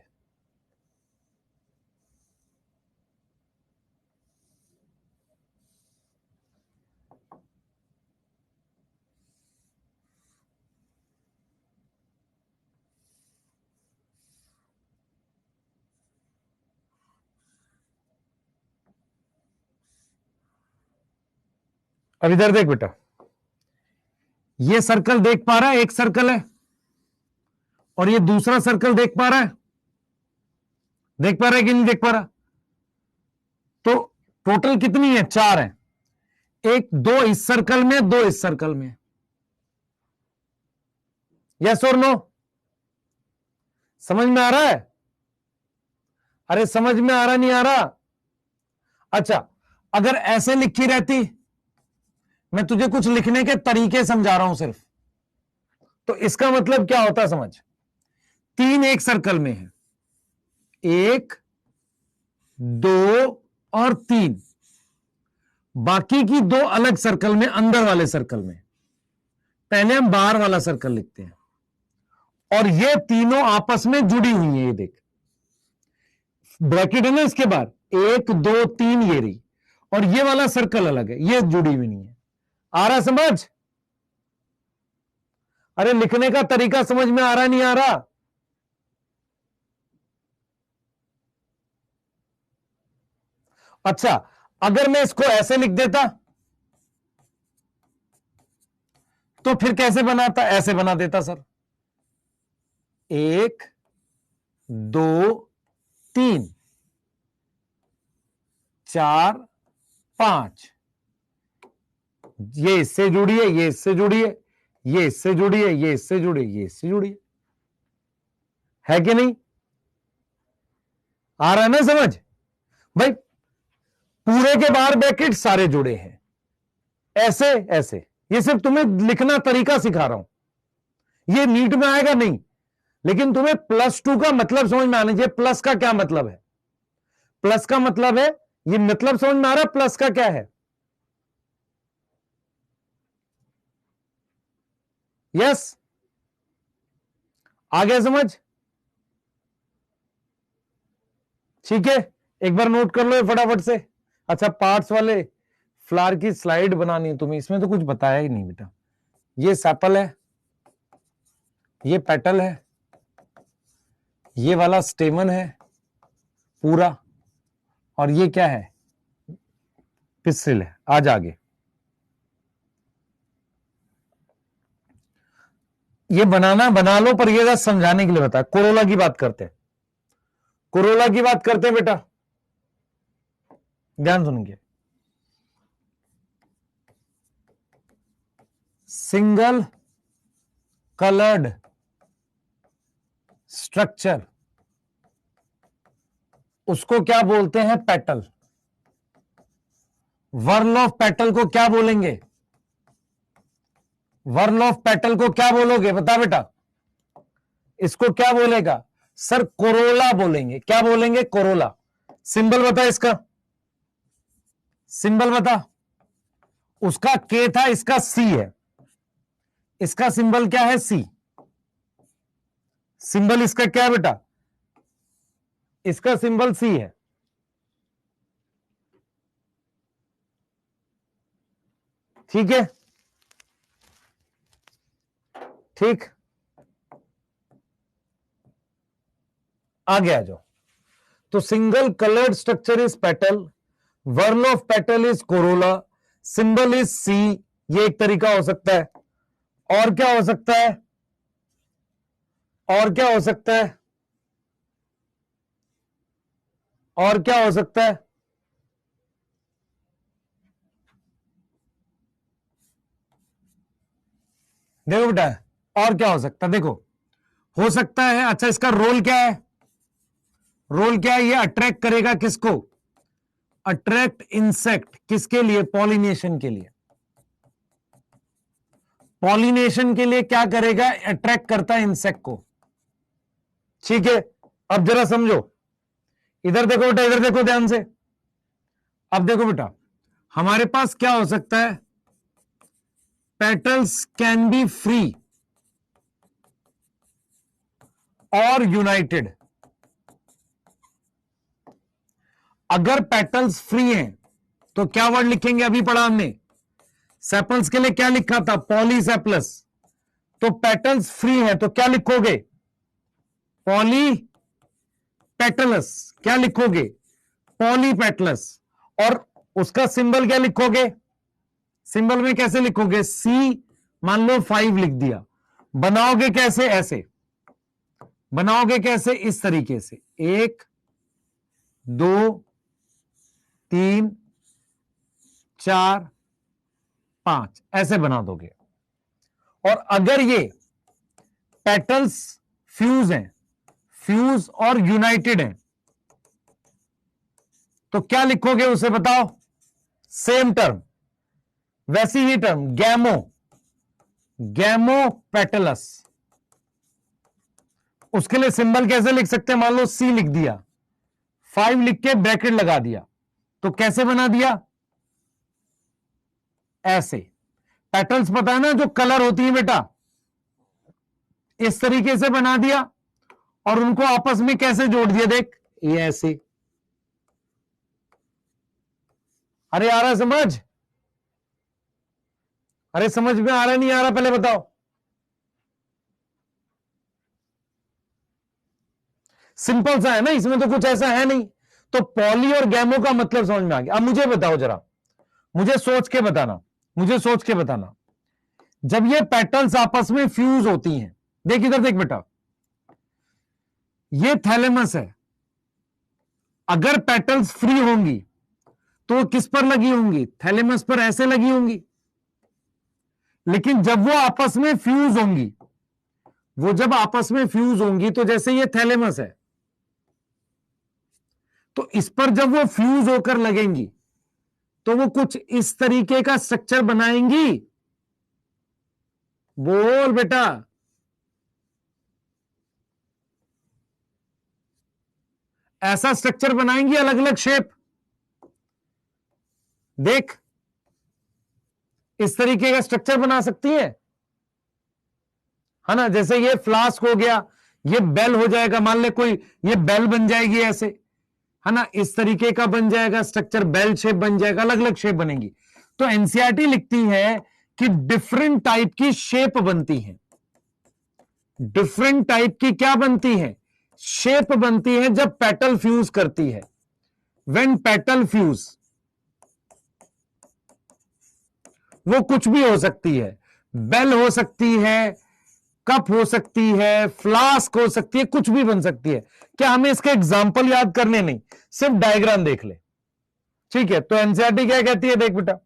अब इधर देख बेटा, ये सर्कल देख पा रहा है, एक सर्कल है, और ये दूसरा सर्कल देख पा रहा है, देख पा रहा है कि नहीं देख पा रहा। तो टोटल कितनी है, 4 है, एक, 2 इस सर्कल में, 2 इस सर्कल में। यस और नो, समझ में आ रहा है, अरे समझ में आ रहा नहीं आ रहा। अच्छा अगर ऐसे लिखी रहती, मैं तुझे कुछ लिखने के तरीके समझा रहा हूं सिर्फ, तो इसका मतलब क्या होता है समझ। 3 एक सर्कल में है, 1 2 और 3, बाकी की 2 अलग सर्कल में, अंदर वाले सर्कल में। पहले हम बाहर वाला सर्कल लिखते हैं, और ये तीनों आपस में जुड़ी हुई है। ये देख, ब्रैकेट है ना इसके बाद, 1 2 3 ये रही, और ये वाला सर्कल अलग है, ये जुड़ी हुई नहीं है। आ रहा समझ? अरे लिखने का तरीका समझ में आ रहा नहीं आ रहा? अच्छा, अगर मैं इसको ऐसे लिख देता तो फिर कैसे बनाता? ऐसे बना देता सर, 1 2 3 4 5, ये इससे जुड़ी है, ये इससे जुड़ी है, ये इससे जुड़ी है, ये इससे जुड़ी है, ये इससे जुड़ी है कि नहीं? आ रहा है ना समझ भाई? पूरे के बाहर ब्रैकेट सारे जुड़े हैं, ऐसे ऐसे। ये सिर्फ तुम्हें लिखना तरीका सिखा रहा हूं, ये नीट में आएगा नहीं, लेकिन तुम्हें +2 का मतलब समझ में आना चाहिए। प्लस का क्या मतलब है? प्लस का मतलब है, ये मतलब समझ में आ रहा है प्लस का क्या है? यस, आ गया समझ? ठीक है, एक बार नोट कर लो ये फटाफट से। अच्छा, पार्ट्स वाले फ्लावर की स्लाइड बनानी है तुम्हें, इसमें तो कुछ बताया ही नहीं बेटा। ये सेपल है, ये पेटल है, ये वाला स्टेमन है पूरा, और ये क्या है? पिस्टिल है। आज आगे ये बनाना बना लो, पर ये बस समझाने के लिए बताया। कोरोला की बात करते हैं, कोरोला की बात करते हैं बेटा, ध्यान सुनिए। सिंगल कलर्ड स्ट्रक्चर, उसको क्या बोलते हैं? पेटल। वर्ल ऑफ पेटल को क्या बोलेंगे? वर्ल ऑफ पेटल को क्या बोलोगे? बता बेटा, इसको क्या बोलेगा? सर कोरोला बोलेंगे। क्या बोलेंगे? कोरोला। सिंबल बता इसका, सिंबल बता। उसका के था, इसका सी है। इसका सिंबल क्या है? सी। सिंबल इसका क्या है बेटा? इसका सिंबल सी है। ठीक है, ठीक, आगे आ जाओ। तो single coloured structure is petal, whorl of petal is corolla, symbol is C. ये एक तरीका हो सकता है। और क्या हो सकता है? और क्या हो सकता है? और क्या हो सकता है? देखो बेटा, और क्या हो सकता है? देखो, हो सकता है, अच्छा इसका रोल क्या है? रोल क्या है? ये अट्रैक्ट करेगा किसको? Attract insect. किसके लिए? पॉलिनेशन के लिए। पॉलिनेशन के लिए क्या करेगा? अट्रैक्ट करता है इंसेक्ट को। ठीक है, अब जरा समझो, इधर देखो बेटा, इधर देखो ध्यान से। अब देखो बेटा, हमारे पास क्या हो सकता है? पेटल्स कैन बी फ्री और यूनाइटेड। अगर पेटल्स फ्री हैं तो क्या वर्ड लिखेंगे? अभी पढ़ा हमने, सेपल्स के लिए क्या लिखा था? पॉलीसेपलस। तो पेटल्स फ्री हैं तो क्या लिखोगे? Poly petals. क्या लिखोगे? पॉलीपेटलस। और उसका सिंबल क्या लिखोगे? सिंबल में कैसे लिखोगे? सी, मान लो 5 लिख दिया। बनाओगे कैसे? ऐसे बनाओगे। कैसे? इस तरीके से, 1 2 3 4 5, ऐसे बना दोगे। और अगर ये पेटल्स फ्यूज हैं, फ्यूज और यूनाइटेड हैं, तो क्या लिखोगे उसे बताओ? सेम टर्म, वैसी ही टर्म गैमो, गैमोपेटलस, उसके लिए सिंबल कैसे लिख सकते हैं? मान लो सी लिख दिया, 5 लिख के ब्रैकेट लगा दिया, तो कैसे बना दिया? ऐसे। पेटल्स पता है ना जो कलर होती है बेटा, इस तरीके से बना दिया और उनको आपस में कैसे जोड़ दिया, देख ये ऐसे। अरे आ रहा समझ? अरे समझ में आ रहा नहीं आ रहा पहले बताओ। सिंपल सा है ना, इसमें तो कुछ ऐसा है नहीं। तो पॉली और गैमो का मतलब समझ में आ गया। अब मुझे बताओ जरा, मुझे सोच के बताना, मुझे सोच के बताना, जब ये पेटल्स आपस में फ्यूज होती हैं, देख इधर देख बेटा, ये थैलेमस है, अगर पेटल्स फ्री होंगी तो वो किस पर लगी होंगी? थैलेमस पर ऐसे लगी होंगी। लेकिन जब वो आपस में फ्यूज होंगी, वो जब आपस में फ्यूज होंगी तो जैसे ये थैलेमस है, तो इस पर जब वो फ्यूज होकर लगेंगी तो वो कुछ इस तरीके का स्ट्रक्चर बनाएंगी। बोल बेटा, ऐसा स्ट्रक्चर बनाएंगी, अलग अलग शेप। देख इस तरीके का स्ट्रक्चर बना सकती है ना? जैसे ये फ्लास्क हो गया, ये बेल हो जाएगा, मान ले कोई, ये बेल बन जाएगी ऐसे, है ना? इस तरीके का बन जाएगा स्ट्रक्चर, बेल शेप बन जाएगा, अलग अलग शेप बनेगी। तो एनसीईआरटी लिखती है कि डिफरेंट टाइप की शेप बनती है। डिफरेंट टाइप की क्या बनती है? शेप बनती है जब पेटल फ्यूज करती है। व्हेन पेटल फ्यूज, वो कुछ भी हो सकती है, बेल हो सकती है, कप हो सकती है, फ्लास्क हो सकती है, कुछ भी बन सकती है। क्या हमें इसके एग्जाम्पल याद करने नहीं, सिर्फ डायग्राम देख ले, ठीक है? तो एनसीईआरटी क्या कहती है, देख बेटा,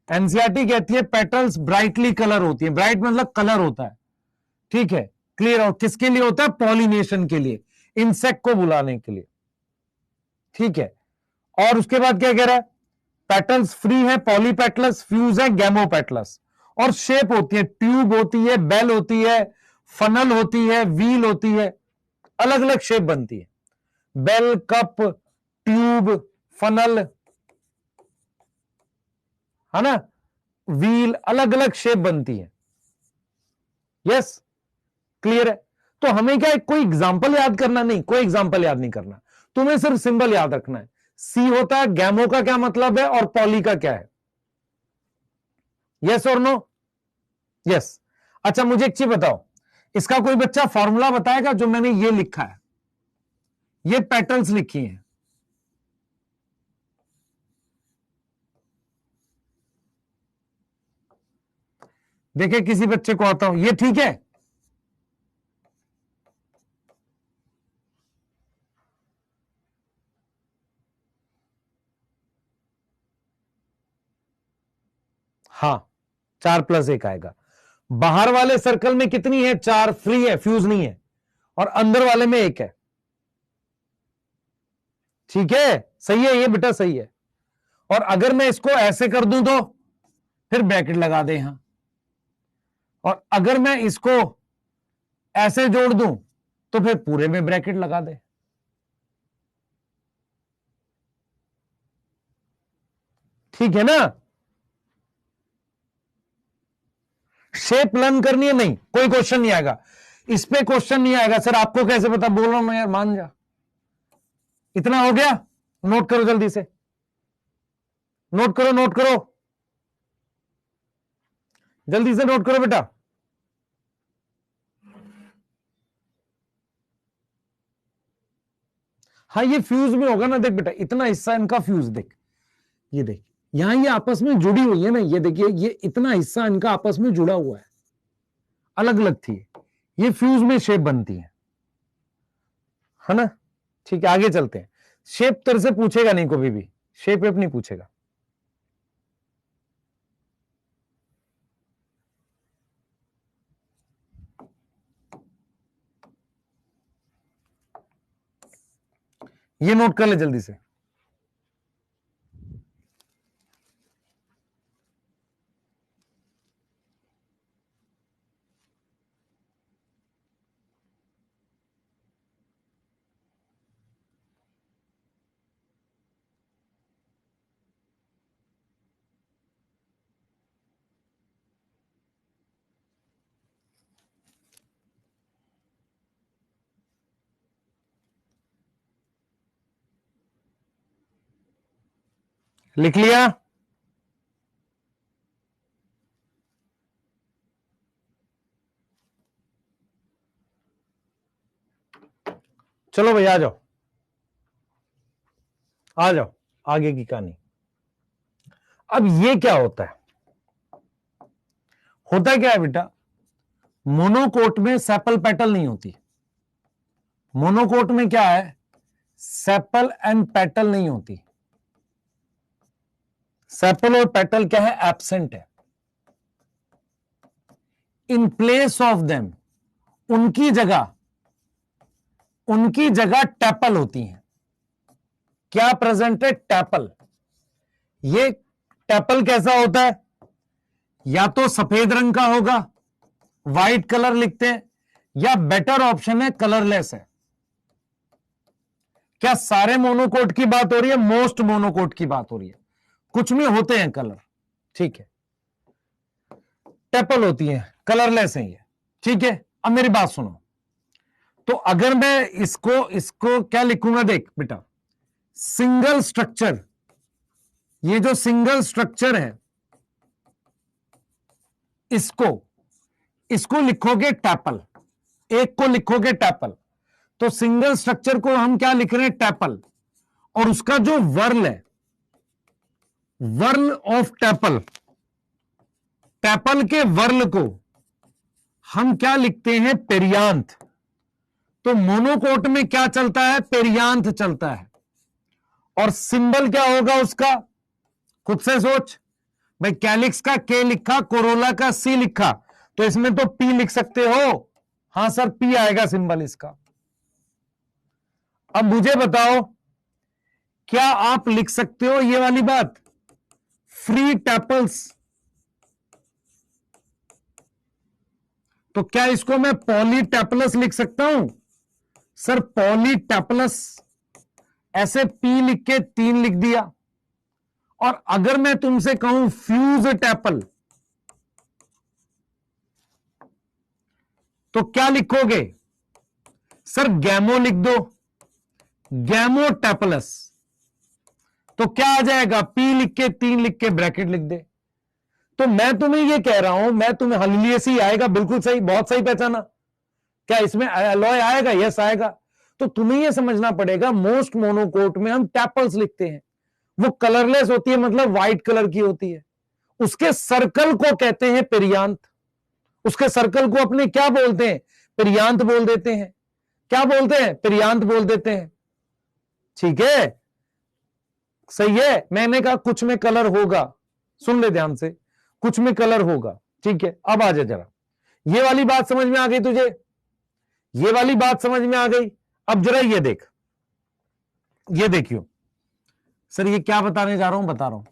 एनसीईआरटी कहती है पेटल्स ब्राइटली कलर होती है। ब्राइट मतलब कलर होता है, ठीक है? क्लियर? और किसके लिए होता है? पॉलिनेशन के लिए, इंसेक्ट को बुलाने के लिए, ठीक है? और उसके बाद क्या कह रहा है? पेटल्स फ्री है, पॉलीपेटलस, फ्यूज है, गैमोपेटलस। और शेप होती है, ट्यूब होती है, बेल होती है, फनल होती है, व्हील होती है, अलग अलग शेप बनती है। बेल, कप, ट्यूब, फनल, है ना, व्हील, अलग अलग शेप बनती है। यस, क्लियर है? तो हमें क्या है, कोई एग्जांपल याद करना नहीं, कोई एग्जांपल याद नहीं करना, तुम्हें सिर्फ सिंबल याद रखना है। सी होता है, गैमो का क्या मतलब है और पॉली का क्या है। यस और नो? यस। अच्छा मुझे एक चीज बताओ, इसका कोई बच्चा फॉर्मूला बताएगा जो मैंने ये लिखा है, ये पेटल्स लिखी हैं, देखे किसी बच्चे को आता हूं, ये ठीक है? हाँ, 4+1 आएगा। बाहर वाले सर्कल में कितनी है? 4, फ्री है, फ्यूज नहीं है, और अंदर वाले में 1 है, ठीक है? सही है ये बेटा, सही है। और अगर मैं इसको ऐसे कर दूं तो फिर ब्रैकेट लगा दे यहां, और अगर मैं इसको ऐसे जोड़ दूं तो फिर पूरे में ब्रैकेट लगा दे। ठीक है ना? शेप लर्न करनी है, नहीं कोई क्वेश्चन नहीं आएगा इस पे, क्वेश्चन नहीं आएगा। सर आपको कैसे पता? बोल रहा हूं मैं यार, मान जा। इतना हो गया, नोट करो जल्दी से, नोट करो, नोट करो, जल्दी से नोट करो बेटा। हाँ ये फ्यूज में होगा ना, देख बेटा इतना हिस्सा इनका फ्यूज, देख ये देख, यहां ये आपस में जुड़ी हुई है ना, ये देखिए ये इतना हिस्सा इनका आपस में जुड़ा हुआ है, अलग अलग थी, ये फ्यूज में शेप बनती है ना? ठीक है, आगे चलते हैं। शेप तरह से पूछेगा नहीं कभी भी, शेप वेप नहीं पूछेगा। ये नोट कर ले जल्दी से। लिख लिया? चलो भाई आ जाओ, आ जाओ, आगे की कहानी। अब ये क्या होता है? होता क्या है बेटा, मोनोकोट में सेपल पेटल नहीं होती। मोनोकोट में क्या है, सेपल एंड पेटल नहीं होती। सेपल और पेटल क्या है, एब्सेंट है। इन प्लेस ऑफ देम, उनकी जगह टैपल होती हैं। क्या प्रेजेंट है, टैपल। ये टैपल कैसा होता है, या तो सफेद रंग का होगा, व्हाइट कलर लिखते हैं, या बेटर ऑप्शन है कलरलेस है। क्या सारे मोनोकोट की बात हो रही है, मोस्ट मोनोकोट की बात हो रही है, कुछ में होते हैं कलर, ठीक है, टैपल होती है, कलरलेस है ये, ठीक है। अब मेरी बात सुनो, तो अगर मैं इसको क्या लिखूंगा, देख बेटा, सिंगल स्ट्रक्चर, ये जो सिंगल स्ट्रक्चर है इसको लिखोगे टैपल, एक को लिखोगे टैपल, तो सिंगल स्ट्रक्चर को हम क्या लिख रहे हैं, टैपल। और उसका जो वर्ल है, वर्ल ऑफ टैपल, टैपल के वर्ल को हम क्या लिखते हैं, पेरियांथ। तो मोनोकोट में क्या चलता है, पेरियांथ चलता है। और सिंबल क्या होगा उसका, खुद से सोच भाई। कैलिक्स का के लिखा, कोरोला का सी लिखा, तो इसमें तो पी लिख सकते हो। हां सर, पी आएगा सिंबल इसका। अब मुझे बताओ, क्या आप लिख सकते हो ये वाली बात, फ्री टैपल्स। तो क्या इसको मैं पॉलीटैपलस लिख सकता हूं? सर पॉलीटैपलस, ऐसे पी लिख के 3 लिख दिया। और अगर मैं तुमसे कहूं फ्यूज टैपल, तो क्या लिखोगे? सर गैमो लिख दो, गैमोटैपलस। तो क्या आ जाएगा, पी लिख के 3 लिख के ब्रैकेट लिख दे। तो मैं तुम्हें ये कह रहा हूं, मैं तुम्हें हलिलियसी आएगा, बिल्कुल सही, बहुत सही पहचाना। क्या इसमें अलॉय आएगा? यस आएगा। तो तुम्हें यह समझना पड़ेगा, मोस्ट मोनोकोट में हम टैपल्स लिखते हैं, वो कलरलेस होती है, मतलब व्हाइट कलर की होती है। उसके सर्कल को कहते हैं पेरियांथ। उसके सर्कल को अपने क्या बोलते हैं, पेरियांथ बोल देते हैं। क्या बोलते हैं, पेरियांथ बोल देते हैं, ठीक है, सही है। मैंने कहा कुछ में कलर होगा, सुन ले ध्यान से, कुछ में कलर होगा, ठीक है। अब आ जा जरा, ये वाली बात समझ में आ गई तुझे, ये वाली बात समझ में आ गई। अब जरा ये देख, ये देखियो सर, ये क्या बताने जा रहा हूं, बता रहा हूं।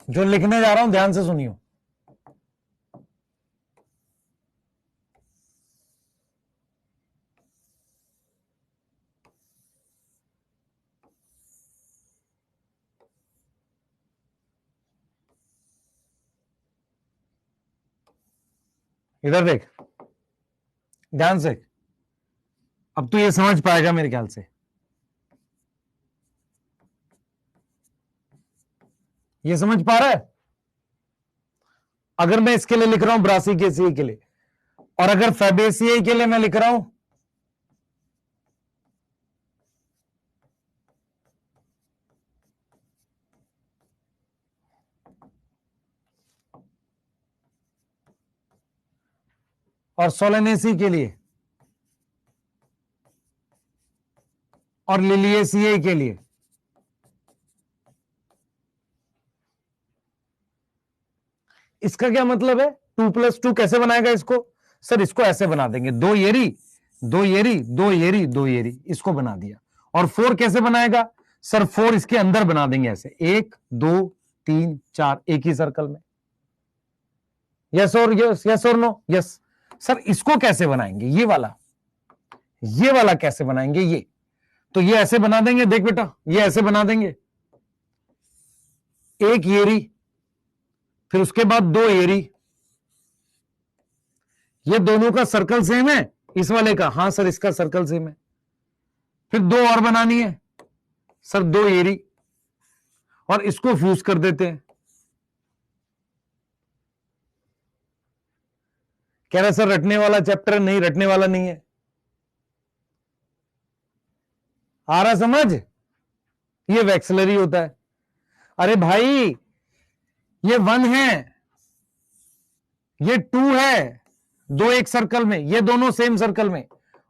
जो लिखने जा रहा हूं ध्यान से सुनियो। इधर देख ध्यान से, अब तू ये समझ पाएगा मेरे ख्याल से। ये समझ पा रहा है? अगर मैं इसके लिए लिख रहा हूं ब्रासिकेसियाई के लिए, और अगर फैबेसियाई के लिए मैं लिख रहा हूं, और सोलेनेसी के लिए, और लिलिएसियाई के लिए, इसका क्या मतलब है, 2+2 कैसे बनाएगा इसको? सर इसको ऐसे बना देंगे, 2 येरी 2 येरी 2 येरी 2 येरी, इसको बना दिया। और 4 कैसे बनाएगा? सर 4 इसके अंदर बना देंगे ऐसे, 1 2 3 4 एक ही सर्कल में। यस और यस, यस और नो? यस। सर इसको कैसे बनाएंगे? ये वाला कैसे बनाएंगे? ये तो ये ऐसे बना देंगे, देख बेटा, ये ऐसे बना देंगे, एक येरी, फिर उसके बाद 2 येरी। ये दोनों का सर्कल सेम है, इस वाले का? हां सर इसका सर्कल सेम है। फिर 2 और बनानी है सर, 2 येरी, और इसको फ्यूज कर देते हैं। कह रहा सर रटने वाला चैप्टर नहीं, रटने वाला नहीं है। आ रहा समझ? ये वैक्सलरी होता है। अरे भाई ये 1 है, ये 2 है, 2 एक सर्कल में, ये दोनों सेम सर्कल में,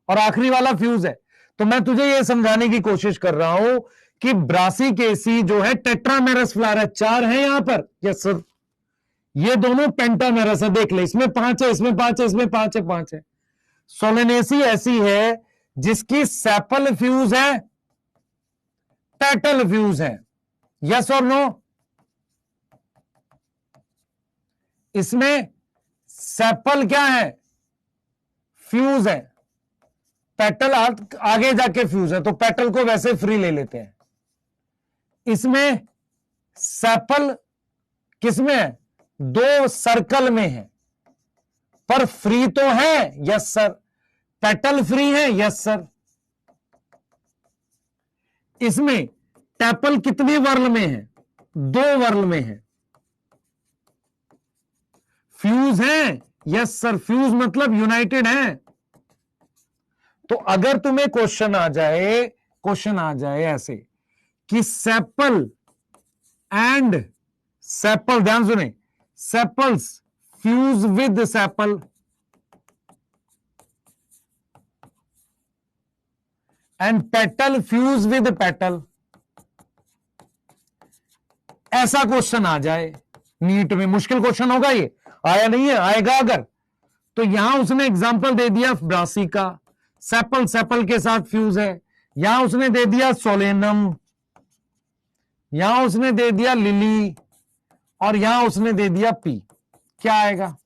और आखिरी वाला फ्यूज है। तो मैं तुझे ये समझाने की कोशिश कर रहा हूं कि ब्रासिकेसी जो है टेट्रामेरस फ्लावर है, 4 है यहां पर। Yes sir. ये दोनों पेंटामेरस है, देख ले, इसमें 5 है, इसमें 5 है, इसमें 5 है, 5 है। सोलेनेसी ऐसी है जिसकी सेपल फ्यूज है, पेटल फ्यूज है। यस और नो? इसमें सेपल क्या है? फ्यूज है, पेटल आगे जाके फ्यूज है, तो पेटल को वैसे फ्री ले लेते हैं। इसमें सेपल किसमें है? 2 सर्कल में है, पर फ्री तो है। Yes sir. पेटल फ्री है। Yes sir. इसमें टेपल कितने वर्ल में है? 2 वर्ल में है। फ्यूज है। Yes sir. फ्यूज मतलब यूनाइटेड है। तो अगर तुम्हें क्वेश्चन आ जाए ऐसे कि सेपल एंड सेपल, ध्यान सुने, sepals fuse with sepal and petal fuse with petal, ऐसा क्वेश्चन आ जाए नीट में, मुश्किल क्वेश्चन होगा ये, आया नहीं है, आएगा अगर, तो यहां उसने एग्जांपल दे दिया ब्रासी का, सेपल के साथ फ्यूज है। यहां उसने दे दिया सोलेनम, यहां उसने दे दिया लिली, और यहां उसने दे दिया पी। क्या आएगा?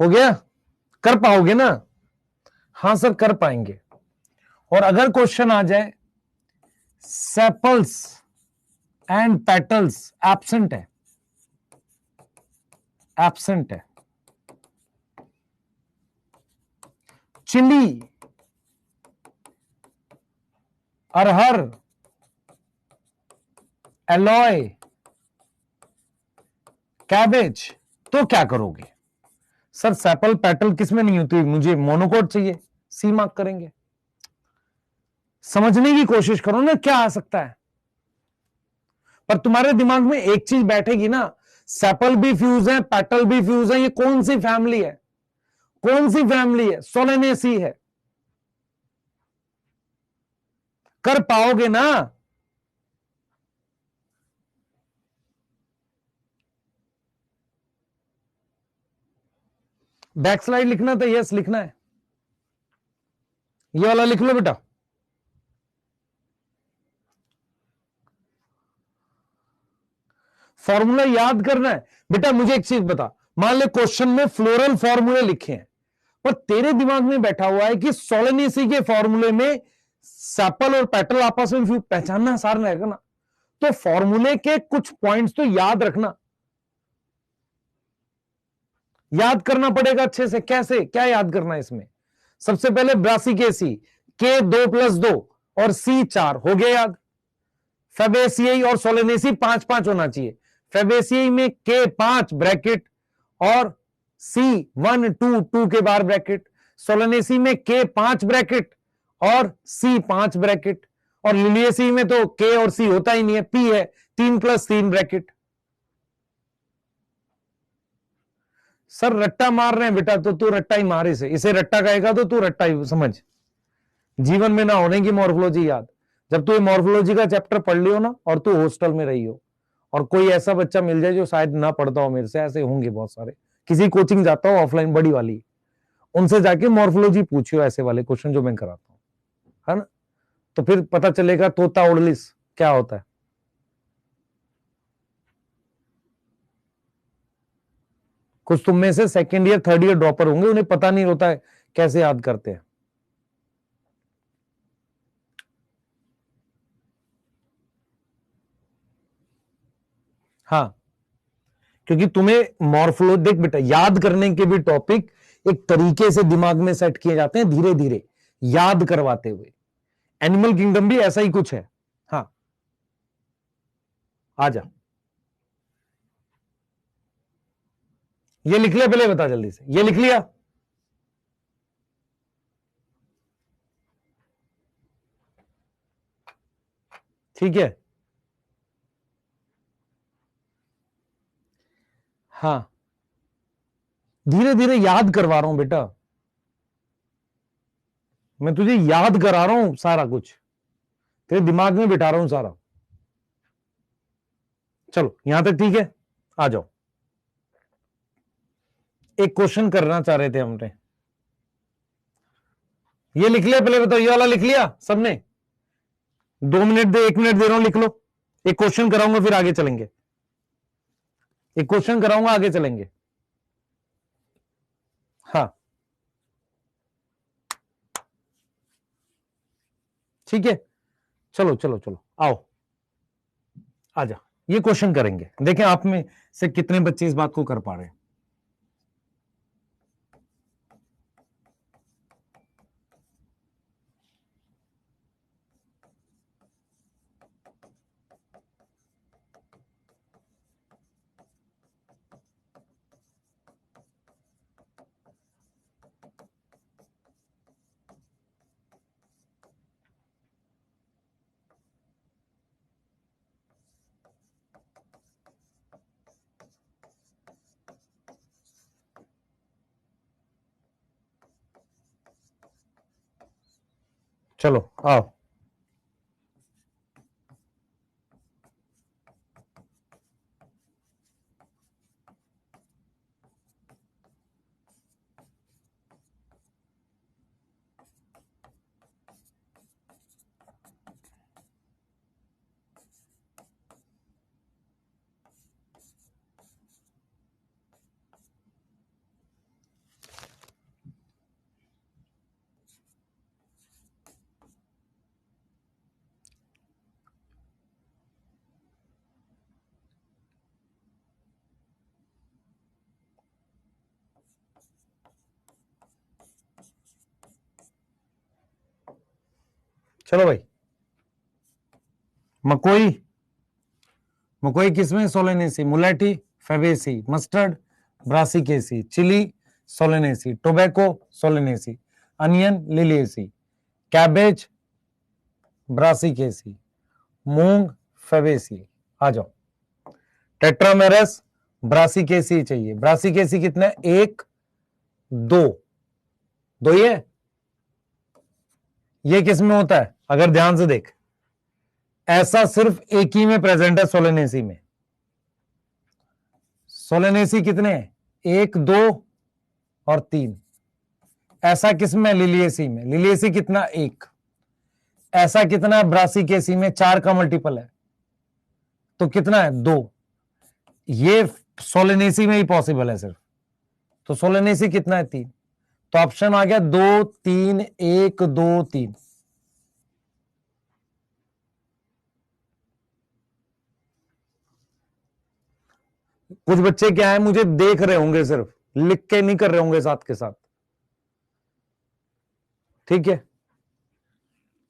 हो गया? कर पाओगे ना? हां सर कर पाएंगे। और अगर क्वेश्चन आ जाए सेपल्स एंड पेटल्स एब्सेंट है, एब्सेंट है, चिली, अरहर, एलॉय, कैबेज, तो क्या करोगे? सर सेपल पेटल किसमें नहीं होती, मुझे मोनोकोट चाहिए, सी मार्क करेंगे। समझने की कोशिश करो ना क्या आ सकता है, पर तुम्हारे दिमाग में एक चीज बैठेगी ना, सेपल भी फ्यूज है, पेटल भी फ्यूज है, ये कौन सी फैमिली है? कौन सी फैमिली है? सोलेनेसी है। कर पाओगे ना? बैक स्लाइड लिखना था, यस लिखना है, ये वाला लिख लो बेटा। फॉर्मूला याद करना है बेटा। मुझे एक चीज बता, मान ले क्वेश्चन में फ्लोरल फॉर्मूले लिखे हैं, पर तेरे दिमाग में बैठा हुआ है कि सोलेनेसी के फॉर्मूले में सेपल और पेटल आपस में पहचानना आसान रहेगा ना, तो फॉर्मूले के कुछ पॉइंट्स तो याद रखना, याद करना पड़ेगा अच्छे से। कैसे, क्या याद करना है इसमें? सबसे पहले ब्रासिकेसी, के 2+2 और सी 4 हो गया याद। फेबेसियाई और सोलेनेसी 5-5 होना चाहिए। फेबेसियाई में के 5 ब्रैकेट और सी 1 2 2 के बाहर ब्रैकेट। सोलेनेसी में के 5 ब्रैकेट और सी 5 ब्रैकेट, और लिलियसी में तो के और सी होता ही नहीं है, पी है, 3+3 ब्रैकेट। सर रट्टा मार रहे हैं बेटा, तो तू रट्टा ही मार, इसे रट्टा कहेगा तो तू रट्टा ही समझ। जीवन में ना होने की मॉर्फोलॉजी याद। जब तू ये मॉर्फोलॉजी का चैप्टर पढ़ लियो ना, और तू हॉस्टल में रही हो, और कोई ऐसा बच्चा मिल जाए जो शायद ना पढ़ता हो मेरे से, ऐसे होंगे बहुत सारे, किसी कोचिंग जाता हो ऑफलाइन बड़ी वाली, उनसे जाके मॉर्फोलॉजी पूछियो ऐसे वाले क्वेश्चन जो मैं कराता हूं, है ना, तो फिर पता चलेगा तोता उड़लिस क्या होता है। कुछ तुम में से second year third year dropper होंगे, उन्हें पता नहीं होता है कैसे याद करते हैं। हाँ, क्योंकि तुम्हें मॉर्फोलॉजी, देख बेटा, याद करने के भी टॉपिक एक तरीके से दिमाग में सेट किए जाते हैं, धीरे धीरे याद करवाते हुए। एनिमल किंगडम भी ऐसा ही कुछ है। हाँ, आ जा, ये लिख लिया, पहले बता जल्दी से, ये लिख लिया। ठीक है, हाँ, धीरे धीरे याद करवा रहा हूं बेटा, मैं तुझे याद करा रहा हूं सारा कुछ, तेरे दिमाग में बिठा रहा हूं सारा। चलो यहां तक ठीक है, आ जाओ। एक क्वेश्चन करना चाह रहे थे हमने, ये लिख लिया, पहले बताओ, ये वाला लिख लिया सबने? 2 मिनट दे, 1 मिनट दे रहा हूं, लिख लो। एक क्वेश्चन कराऊंगा फिर आगे चलेंगे, एक क्वेश्चन कराऊंगा आगे चलेंगे। हाँ, ठीक है, चलो चलो चलो आओ, आजा, ये क्वेश्चन करेंगे, देखें आप में से कितने बच्चे इस बात को कर पा रहे हैं। चलो आओ, चलो भाई, मकोई, मकोई किसमें? सोलेनेसी, मुलेटी, Fabaceae, mustard, Brassicaceae, chilli, Solanaceae, tobacco, Solanaceae, onion, Liliaceae, cabbage, Brassicaceae, मूंग, फेबेसी। आ जाओ, टेट्रामेरस, ब्रासिकेसी चाहिए, ब्रासिकेसी कितने? 1 2, 2 ये किस में होता है? अगर ध्यान से देख, ऐसा सिर्फ एक ही में प्रेजेंट है, सोलेनेसी में। सोलेनेसी कितने? 1 2 और 3। ऐसा किसमें? लिलिएसी में। लिलिएसी कितना? 1। ऐसा कितना है? ब्रासिकेसी में 4 का मल्टीपल है, तो कितना है? 2। ये सोलेनेसी में ही पॉसिबल है सिर्फ, तो सोलेनेसी कितना है? 3। तो ऑप्शन आ गया 2 3 1 2 3। कुछ बच्चे क्या है, मुझे देख रहे होंगे, सिर्फ लिख के नहीं कर रहे होंगे साथ के साथ। ठीक है,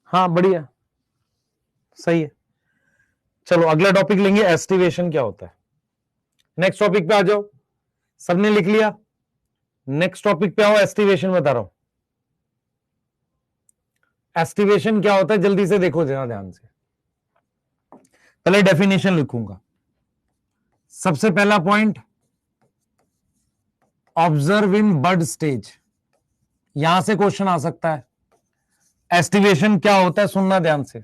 हाँ बढ़िया, सही है। चलो अगला टॉपिक लेंगे, एस्टिवेशन क्या होता है। नेक्स्ट टॉपिक पे आ जाओ, सबने लिख लिया? नेक्स्ट टॉपिक पे आओ, एस्टिवेशन बता रहा हूं। एस्टिवेशन क्या होता है जल्दी से देखो जरा ध्यान से। पहले डेफिनेशन लिखूंगा। सबसे पहला point, observe in bud stage. यहां से क्वेश्चन आ सकता है। एस्टिवेशन क्या होता है, सुनना ध्यान से।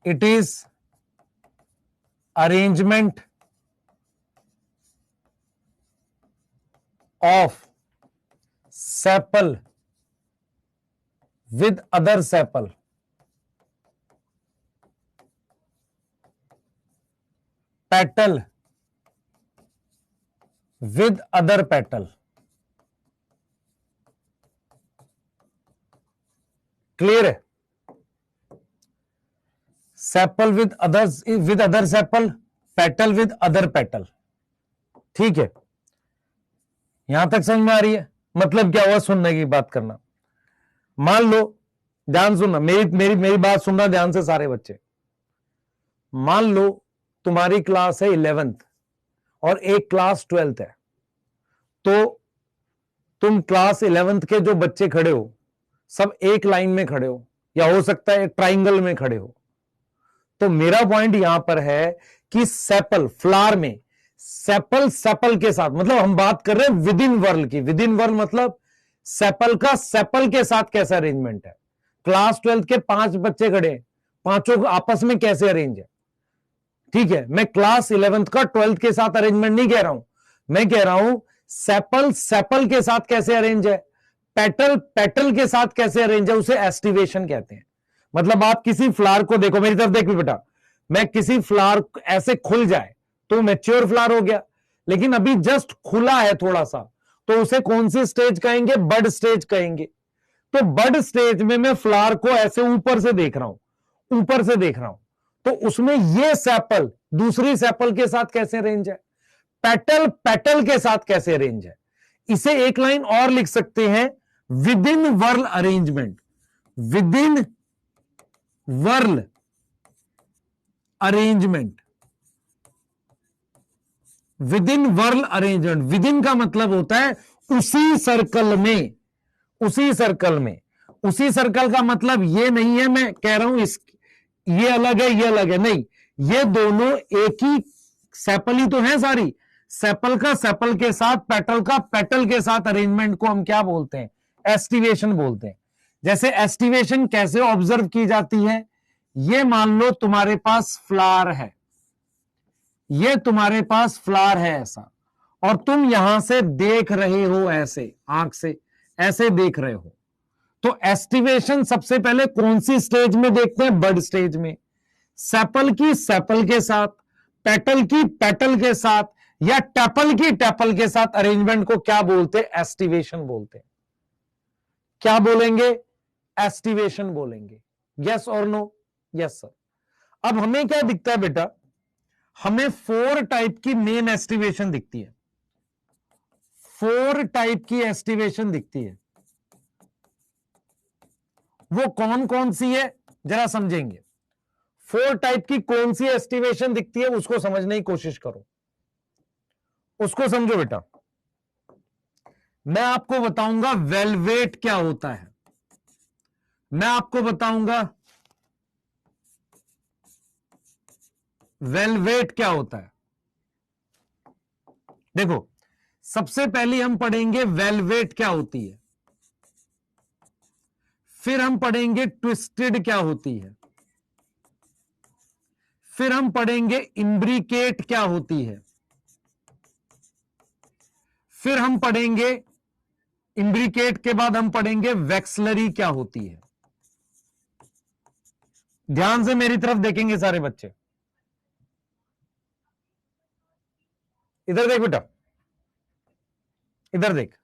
It is arrangement of sepal with other sepal, petal with other petal, clear है? sepal with others, with other sepal, petal with other petal, ठीक है? यहां तक समझ में आ रही है? मतलब क्या हुआ, सुनने की बात करना। मान लो, ध्यान सुनना, मेरी बात सुनना ध्यान से सारे बच्चे। मान लो तुम्हारी क्लास है 11th और एक क्लास 12th है, तो तुम क्लास 11th के जो बच्चे खड़े हो सब एक लाइन में खड़े हो, या हो सकता है एक ट्राइंगल में खड़े हो। तो मेरा पॉइंट यहां पर है कि सेपल, फ्लावर में सेपल, सेपल के साथ, मतलब हम बात कर रहे हैं विद इन वर्ल की। विद इन वर्ल मतलब सेपल का सेपल के साथ कैसा अरेंजमेंट है। क्लास 12th के 5 बच्चे खड़े हैं, पांचों आपस में कैसे अरेंज है, ठीक है? मैं क्लास 11th का 12th के साथ अरेंजमेंट नहीं कह रहा हूं, मैं कह रहा हूं सेपल सेपल के साथ कैसे अरेंज है, पेटल पेटल के साथ कैसे अरेंज है, उसे एस्टिवेशन कहते हैं। मतलब आप किसी फ्लावर को देखो, मेरी तरफ देख भी बेटा, मैं किसी फ्लावर ऐसे खुल जाए तो मैच्योर फ्लावर हो गया, लेकिन अभी जस्ट खुला है थोड़ा सा, तो उसे कौन सी स्टेज कहेंगे, बड स्टेज कहेंगे। तो बड स्टेज में मैं फ्लावर को ऐसे ऊपर से देख रहा हूं, ऊपर से देख रहा हूं, तो उसमें ये सेपल दूसरी सेपल के साथ कैसे अरेंज है, पेटल पेटल के साथ कैसे अरेंज है। इसे एक लाइन और लिख सकते हैं, within whorl arrangement. Within whorl arrangement, within whorl arrangement. Within का मतलब होता है उसी सर्कल में, उसी सर्कल में। उसी सर्कल का मतलब ये नहीं है मैं कह रहा हूं इस ये अलग है ये अलग है, नहीं, ये दोनों एक ही सेपल ही तो है सारी। सेपल का सेपल के साथ, पेटल का पेटल के साथ अरेंजमेंट को हम क्या बोलते हैं, एस्टिवेशन बोलते हैं। जैसे एस्टिवेशन कैसे ऑब्जर्व की जाती है, ये मान लो तुम्हारे पास फ्लावर है, ये तुम्हारे पास फ्लावर है ऐसा, और तुम यहां से देख रहे हो, ऐसे आंख से ऐसे देख रहे हो। तो एस्टिवेशन सबसे पहले कौन सी स्टेज में देखते हैं, बड स्टेज में। सेपल की सेपल के साथ, पेटल की पेटल के साथ, या टेपल की टेपल के साथ अरेंजमेंट को क्या बोलते हैं, एस्टिवेशन बोलते हैं। क्या बोलेंगे, एस्टिवेशन बोलेंगे। यस और नो, यस सर। अब हमें क्या दिखता है बेटा, हमें 4 टाइप की मेन एस्टिवेशन दिखती है, 4 टाइप की एस्टिवेशन दिखती है। वो कौन कौन सी है जरा समझेंगे। 4 टाइप की कौन सी एस्टिवेशन दिखती है उसको समझने की कोशिश करो, उसको समझो बेटा। मैं आपको बताऊंगा वेलवेट क्या होता है, मैं आपको बताऊंगा वेलवेट क्या होता है। देखो, सबसे पहले हम पढ़ेंगे वेलवेट क्या होती है, फिर हम पढ़ेंगे ट्विस्टेड क्या होती है, फिर हम पढ़ेंगे इम्ब्रिकेट क्या होती है, फिर हम पढ़ेंगे इम्ब्रिकेट के बाद हम पढ़ेंगे वैक्सलरी क्या होती है। ध्यान से मेरी तरफ देखेंगे सारे बच्चे, इधर देख बेटा, इधर देख,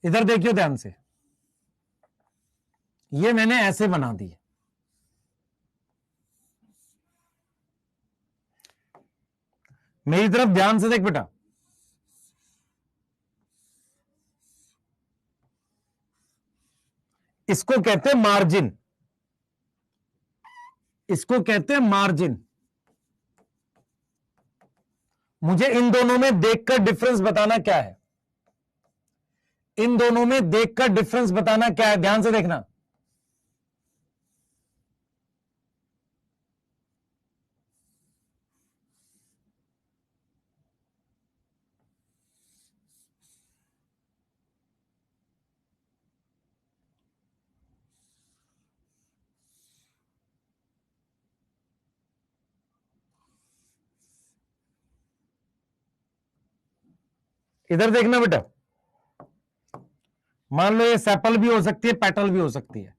इधर देखियो ध्यान से। ये मैंने ऐसे बना दी, मेरी तरफ ध्यान से देख बेटा। इसको कहते हैं मार्जिन, इसको कहते हैं मार्जिन। मुझे इन दोनों में देखकर डिफरेंस बताना क्या है। इन दोनों में देखकर डिफरेंस बताना क्या है, ध्यान से देखना। इधर देखना बेटा, मान लो ये सेपल भी हो सकती है, पेटल भी हो सकती है।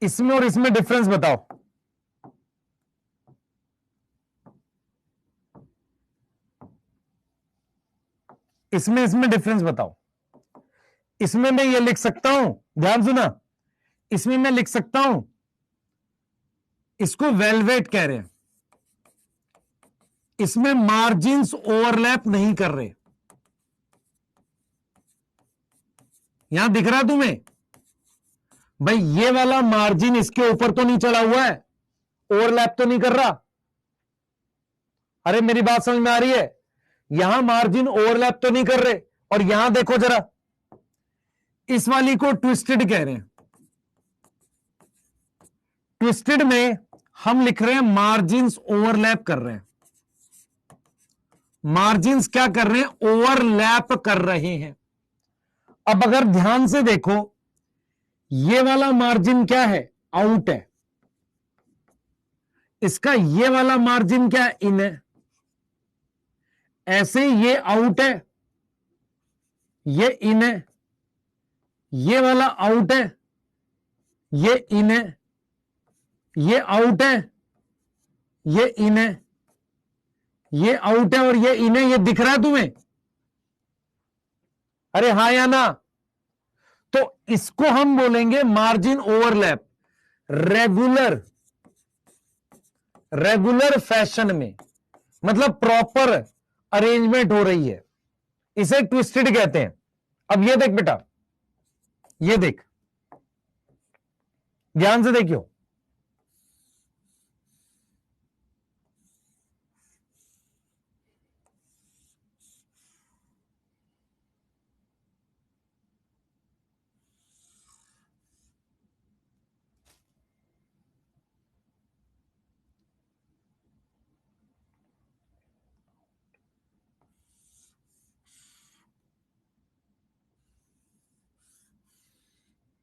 इसमें और इसमें डिफरेंस बताओ। इसमें इसमें डिफरेंस बताओ। इसमें मैं ये लिख सकता हूं, ध्यान सुना, इसमें मैं लिख सकता हूं, इसको वेलवेट कह रहे हैं, इसमें मार्जिन्स ओवरलैप नहीं कर रहे। यहां दिख रहा तुम्हें भाई, ये वाला मार्जिन इसके ऊपर तो नहीं चला हुआ है, ओवरलैप तो नहीं कर रहा। अरे मेरी बात समझ में आ रही है? यहां मार्जिन ओवरलैप तो नहीं कर रहे। और यहां देखो जरा, इस वाली को ट्विस्टेड कह रहे हैं। ट्विस्टेड में हम लिख रहे हैं मार्जिन्स ओवरलैप कर रहे हैं। मार्जिन्स क्या कर रहे हैं? ओवरलैप कर रहे हैं। अब अगर ध्यान से देखो, ये वाला मार्जिन क्या है? आउट है। इसका ये वाला मार्जिन क्या है? इन है। ऐसे ये आउट है, ये इन है, ये वाला आउट है, ये इन है, ये आउट है, ये इन है, ये आउट है और ये इन है। ये दिख रहा है तुम्हें? अरे हां या ना? तो इसको हम बोलेंगे मार्जिन ओवरलैप। रेगुलर फैशन में, मतलब प्रॉपर अरेंजमेंट हो रही है, इसे ट्विस्टेड कहते हैं। अब ये देख बेटा, ये देख, ध्यान से देखियो।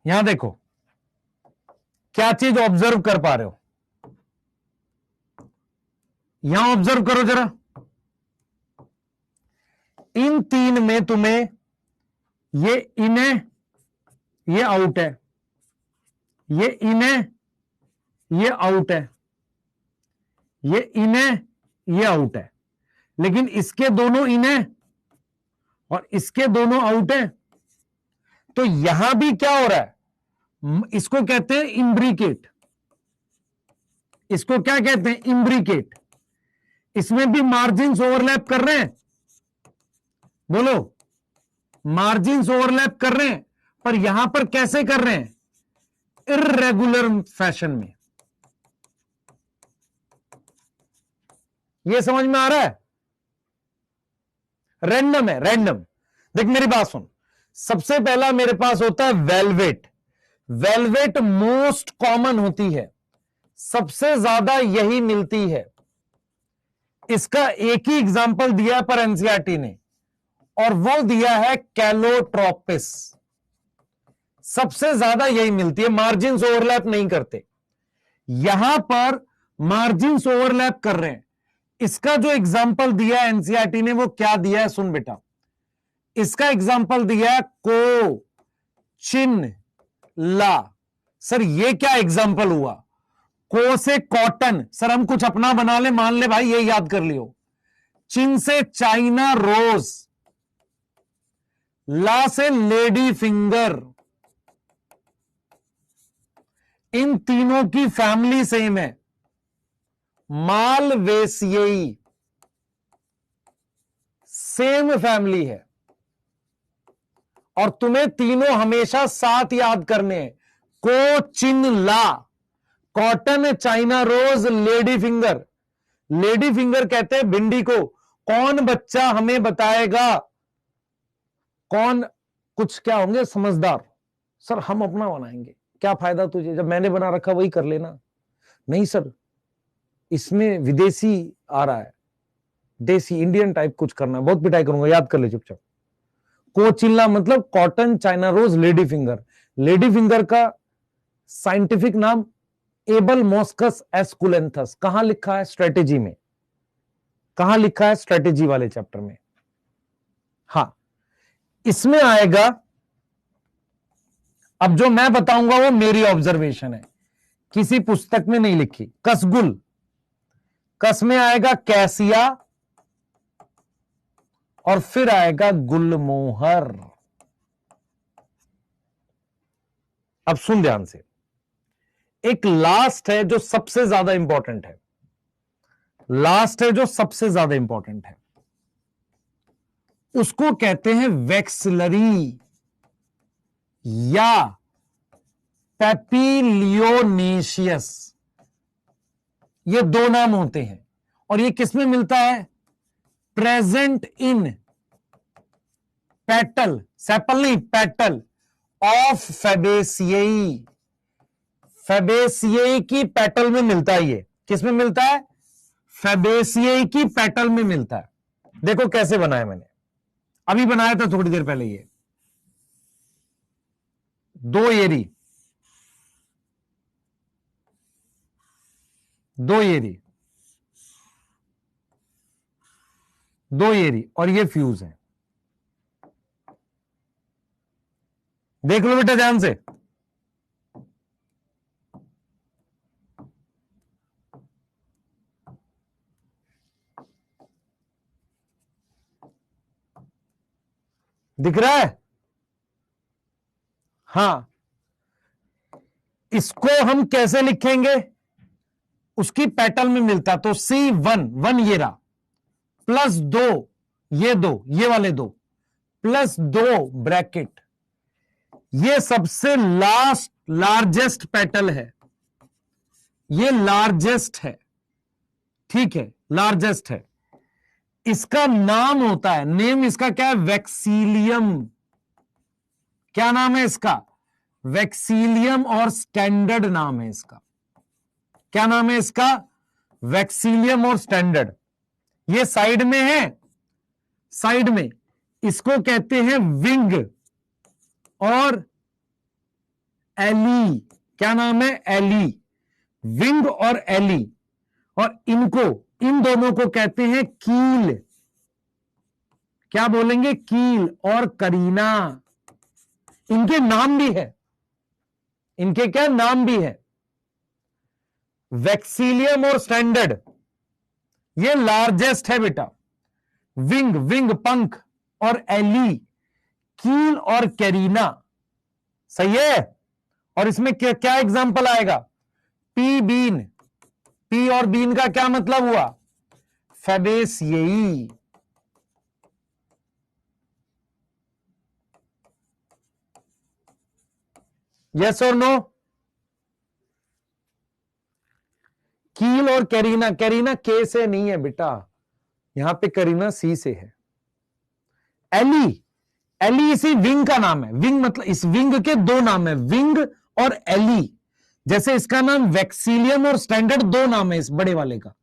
यहां देखो, क्या चीज ऑब्जर्व कर पा रहे हो? यहां ऑब्जर्व करो जरा, इन तीन में तुम्हें ये इन है, ये आउट है, ये इन है, ये आउट है, ये इन है, ये आउट है। लेकिन इसके दोनों इन है और इसके दोनों आउट है। तो यहां भी क्या हो रहा है? इसको कहते हैं इम्ब्रिकेट। इसको क्या कहते हैं? इम्ब्रिकेट। इसमें भी मार्जिन्स ओवरलैप कर रहे हैं। बोलो, मार्जिन्स ओवरलैप कर रहे हैं, पर यहां पर कैसे कर रहे हैं? इर्रेगुलर फैशन में। यह समझ में आ रहा है? रैंडम है, रैंडम। देख मेरी बात सुन, सबसे पहला मेरे पास होता है वेलवेट। वेलवेट मोस्ट कॉमन होती है, सबसे ज्यादा यही मिलती है। इसका एक ही एग्जांपल दिया पर एनसीईआरटी ने, और वो दिया है कैलोट्रोपिस। सबसे ज्यादा यही मिलती है, मार्जिन्स ओवरलैप नहीं करते। यहां पर मार्जिन्स ओवरलैप कर रहे हैं। इसका जो एग्जांपल दिया है एनसीईआरटी ने, वो क्या दिया है? सुन बेटा, इसका एग्जांपल दिया है को चिन ला। सर ये क्या एग्जांपल हुआ? को से कॉटन, सर हम कुछ अपना बना ले, मान ले भाई, ये याद कर लियो। चिन से चाइना रोज, ला से लेडी फिंगर। इन तीनों की फैमिली सेम है, मालवेसियई, सेम फैमिली है। और तुम्हें तीनों हमेशा साथ याद करने हैं, को चिन ला, cotton, China rose, lady finger. Lady finger कहते हैं भिंडी को, कौन बच्चा हमें बताएगा, कौन कुछ क्या होंगे समझदार, सर हम अपना बनाएंगे, क्या फायदा तुझे, जब मैंने बना रखा वही कर लेना। नहीं सर, इसमें विदेशी आ रहा है, देसी इंडियन टाइप कुछ करना है, बहुत पिटाई करूंगा, याद कर ले चुपचाप। कोचिल्ला मतलब cotton China rose lady finger. Lady finger का साइंटिफिक नाम एबल मॉस्कस एस्कुलेंथस। कहां लिखा है? स्ट्रेटेजी में। कहां लिखा है? स्ट्रेटेजी वाले चैप्टर में। हां, इसमें आएगा, अब जो मैं बताऊंगा वो मेरी ऑब्जर्वेशन है, किसी पुस्तक में नहीं लिखी। कसगुल, कस में आएगा कैसिया और फिर आएगा गुलमोहर। अब सुन ध्यान से, एक लास्ट है जो सबसे ज्यादा इंपॉर्टेंट है, लास्ट है जो सबसे ज्यादा इंपॉर्टेंट है, उसको कहते हैं वैक्सिलरी या पैपिलियोनेशियस। ये दो नाम होते हैं और ये किसमें मिलता है? प्रेजेंट इन पेटल, सेपल नहीं, पेटल ऑफ फैबेसियई। फैबेसियई की पेटल में मिलता है। ये किसमें मिलता है? फैबेसियई की पेटल में मिलता है। देखो कैसे बनाया मैंने, अभी बनाया था थोड़ी देर पहले। ये दो एरी, दो एरी, दो एरी और ये फ्यूज है। देख लो बेटा ध्यान से, दिख रहा है? हां, इसको हम कैसे लिखेंगे? उसकी पेटल में मिलता, तो C1, वन ये रहा, प्लस दो, ये वाले दो, प्लस दो ब्रैकेट, ये सबसे लार्जेस्ट पेटल है, ये लार्जेस्ट है, ठीक है, लार्जेस्ट है। इसका नाम होता है, नेम इसका क्या है? वैक्सीलियम। क्या नाम है इसका? वैक्सीलियम, और स्टैंडर्ड नाम है इसका। क्या नाम है इसका? वैक्सीलियम और स्टैंडर्ड। ये साइड में है, साइड में, इसको कहते हैं विंग और एली। क्या नाम है? एली, विंग और एली। और इनको, इन दोनों को कहते हैं कील। क्या बोलेंगे? कील और करीना। इनके नाम भी है, इनके क्या नाम भी है? वैक्सीलियम और स्टैंडर्ड, ये लार्जेस्ट है बेटा। विंग, विंग पंख, और एली, कील और कैरीना। सही है? और इसमें क्या क्या एग्जांपल आएगा? Pea bean. पी और बीन का क्या मतलब हुआ? फैबेसियई। यस और नो? कील और कैरीना, कैरीना के से नहीं है बेटा, यहां पे करीना सी से है। एली, एली इसी विंग का नाम है। विंग मतलब इस विंग के दो नाम है, विंग और एली। जैसे इसका नाम वैक्सीलियम और स्टैंडर्ड, दो नाम है इस बड़े वाले का,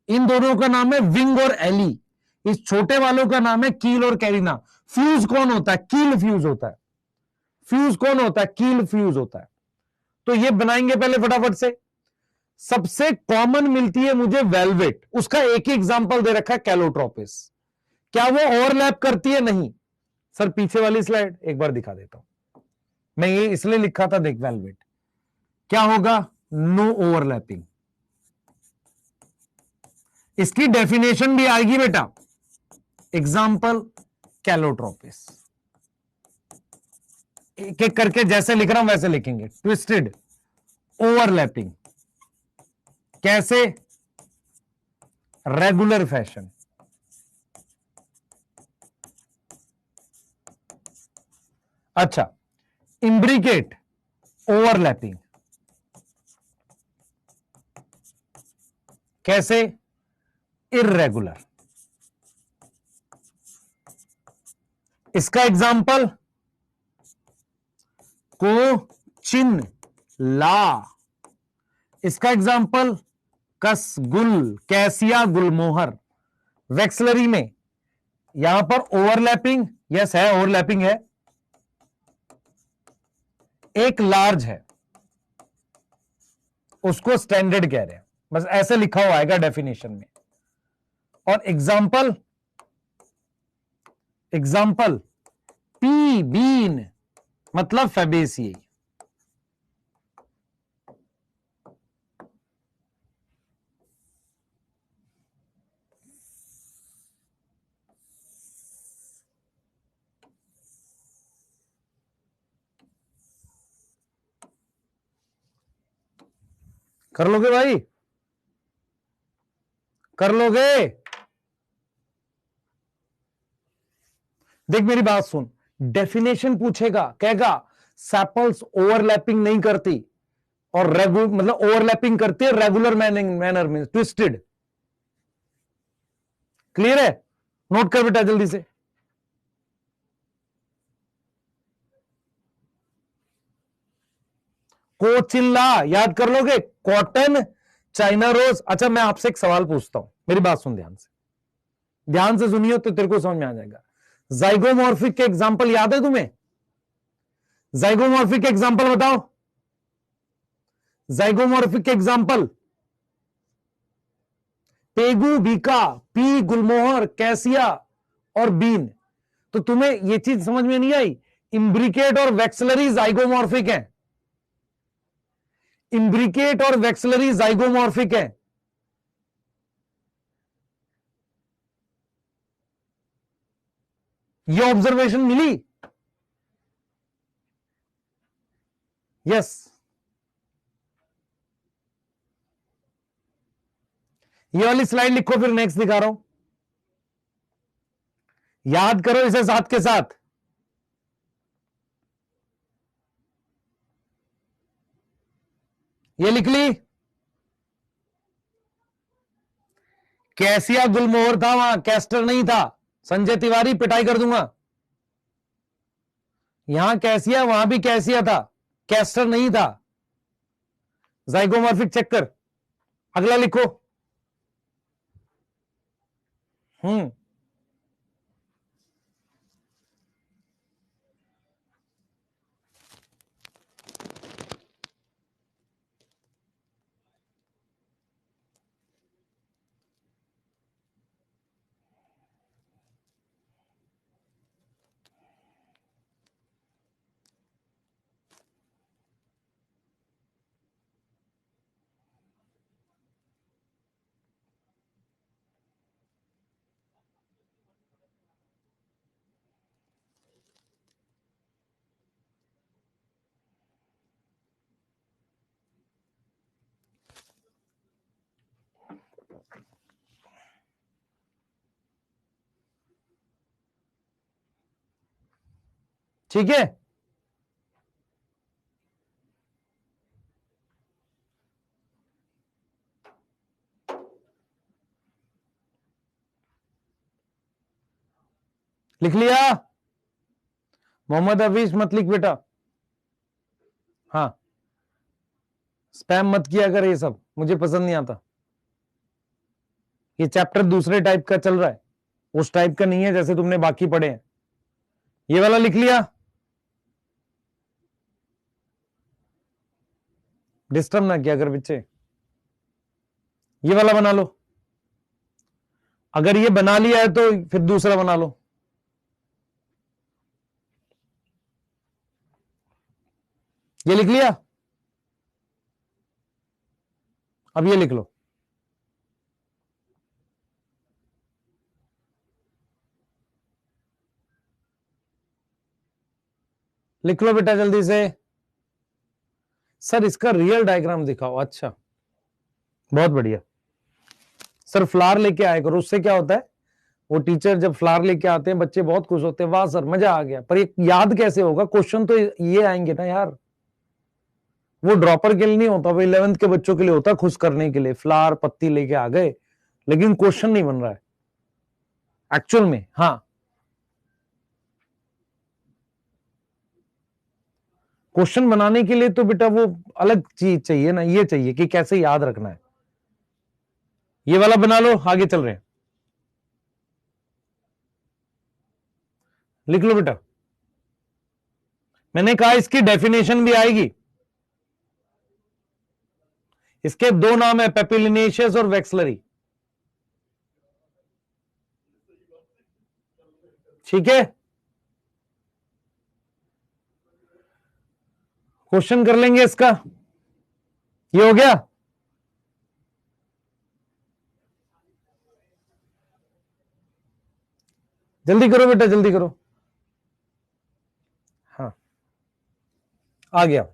इन दोनों का नाम है विंग और एली। इस छोटे वालों का नाम है कील और कैरीना। फ्यूज कौन होता है? कील फ्यूज होता है। फ्यूज कौन होता है? कील फ्यूज होता है। तो ये बनाएंगे पहले फटाफट से। सबसे कॉमन मिलती है मुझे वेलवेट, उसका एक ही एग्जांपल दे रखा है, कैलोट्रोपिस। क्या वो ओवरलैप करती है? नहीं। सर पीछे वाली स्लाइड एक बार दिखा देता हूं, मैं ये इसलिए लिखा था, देख वेलवेट क्या होगा? No overlapping. इसकी डेफिनेशन भी आएगी बेटा, एग्जांपल कैलोट्रोपिस। एक एक करके जैसे लिख रहा हूं वैसे लिखेंगे। ट्विस्टेड, ओवरलैपिंग, कैसे? Regular fashion. अच्छा, इम्ब्रिकेट, ओवरलैपिंग, कैसे? इर्रेगुलर। इसका एग्जाम्पल को चिन ला, इसका एग्जाम्पल कस गुल, कैसिया गुलमोहर। वैक्सलरी में यहां पर ओवरलैपिंग, यस है, ओवरलैपिंग है, एक लार्ज है, उसको स्टैंडर्ड कह रहे हैं, बस ऐसे लिखा हुआ आएगा डेफिनेशन में। और एग्जाम्पल पी बीन मतलब फैबेसिए। कर लोगे भाई, कर लोगे? देख मेरी बात सुन, डेफिनेशन पूछेगा, कहेगा सैपल्स ओवरलैपिंग नहीं करती और मतलब ओवरलैपिंग करती है रेगुलर मैनर में, ट्विस्टेड। क्लियर है? नोट कर बेटा जल्दी से। कोचिल्ला याद कर लोगे, कॉटन, चाइना रोज। अच्छा मैं आपसे एक सवाल पूछता हूं, मेरी बात सुन ध्यान से सुनियो तो तेरे को समझ में आ जाएगा। जाइगोमॉर्फिक के एग्जाम्पल याद है तुम्हें? जाइगोमॉर्फिक के एग्जाम्पल बताओ, जाइगोमॉर्फिक के एग्जाम्पल पेगू, बीका, पी गुलमोहर, कैसिया और बीन। तो तुम्हें यह चीज समझ में नहीं आई, इम्ब्रिकेट और वैक्सलरी जाइगोमॉर्फिक है, इम्ब्रिकेट और वैक्सलरी जाइगोमॉर्फिक है। ये ऑब्जर्वेशन मिली? यस। ये वाली स्लाइड लिखो, फिर नेक्स्ट दिखा रहा हूं, याद करो इसे साथ के साथ। ये लिख ली, कैसिया गुलमोहर था वहां, कैस्टर नहीं था। संजय तिवारी पिटाई कर दूंगा। यहां कैसिया, वहां भी कैसिया था, कैस्टर नहीं था। जाइगोमॉर्फिक चेक कर। अगला लिखो। ठीक है, लिख लिया? मोहम्मद हफीज मत लिख बेटा, हाँ स्पैम मत किया कर, ये सब मुझे पसंद नहीं आता। ये चैप्टर दूसरे टाइप का चल रहा है, उस टाइप का नहीं है जैसे तुमने बाकी पढ़े हैं। ये वाला लिख लिया? डिस्टर्ब ना किया कर बच्चे। ये वाला बना लो, अगर ये बना लिया है तो फिर दूसरा बना लो। ये लिख लिया? अब ये लिख लो। लिख लो बेटा जल्दी से। सर इसका रियल डायग्राम दिखाओ। अच्छा बहुत बढ़िया सर, फ्लावर लेके आया करो, उससे क्या होता है, वो टीचर जब फ्लावर लेके आते हैं बच्चे बहुत खुश होते हैं, वाह सर मजा आ गया। पर ये याद कैसे होगा, क्वेश्चन तो ये आएंगे ना यार। वो ड्रॉपर के लिए नहीं होता, वो 11th के बच्चों के लिए होता, खुश करने के लिए। फ्लावर पत्ती लेके आ गए, लेकिन क्वेश्चन नहीं बन रहा है एक्चुअल में। हाँ क्वेश्चन बनाने के लिए तो बेटा वो अलग चीज चाहिए ना, ये चाहिए कि कैसे याद रखना है। ये वाला बना लो, आगे चल रहे हैं। लिख लो बेटा। मैंने कहा इसकी डेफिनेशन भी आएगी। इसके दो नाम है, पेपिलिनेशियस और वैक्सलरी। ठीक है, क्वेश्चन कर लेंगे इसका। ये हो गया। जल्दी करो बेटा, जल्दी करो। हाँ, आ गया।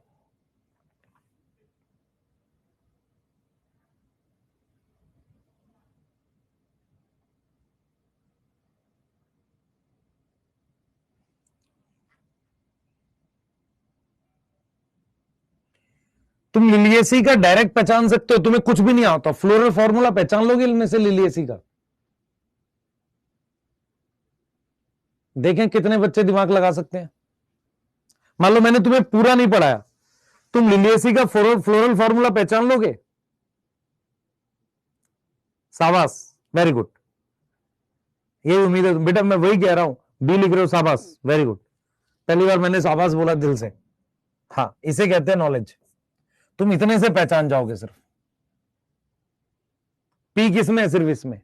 तुम लिलिएसी का डायरेक्ट पहचान सकते हो, तुम्हें कुछ भी नहीं आता, फ्लोरल फॉर्मूला पहचान लोगे इनमें से लिलिएसी का। देखें कितने बच्चे दिमाग लगा सकते हैं। मान लो मैंने तुम्हें पूरा नहीं पढ़ाया, तुम लिलिएसी का फ्लोरल फॉर्मूला पहचान लोगे? शाबाश, वेरी गुड। ये उम्मीद है बेटा, मैं वही कह रहा हूं, बी लिख रहे हो, शाबाश, वेरी गुड। पहली बार मैंने शाबाश बोला दिल से। हाँ, इसे कहते हैं नॉलेज। तुम इतने से पहचान जाओगे सिर्फ। पी किसमें है? सिर्फ इसमें।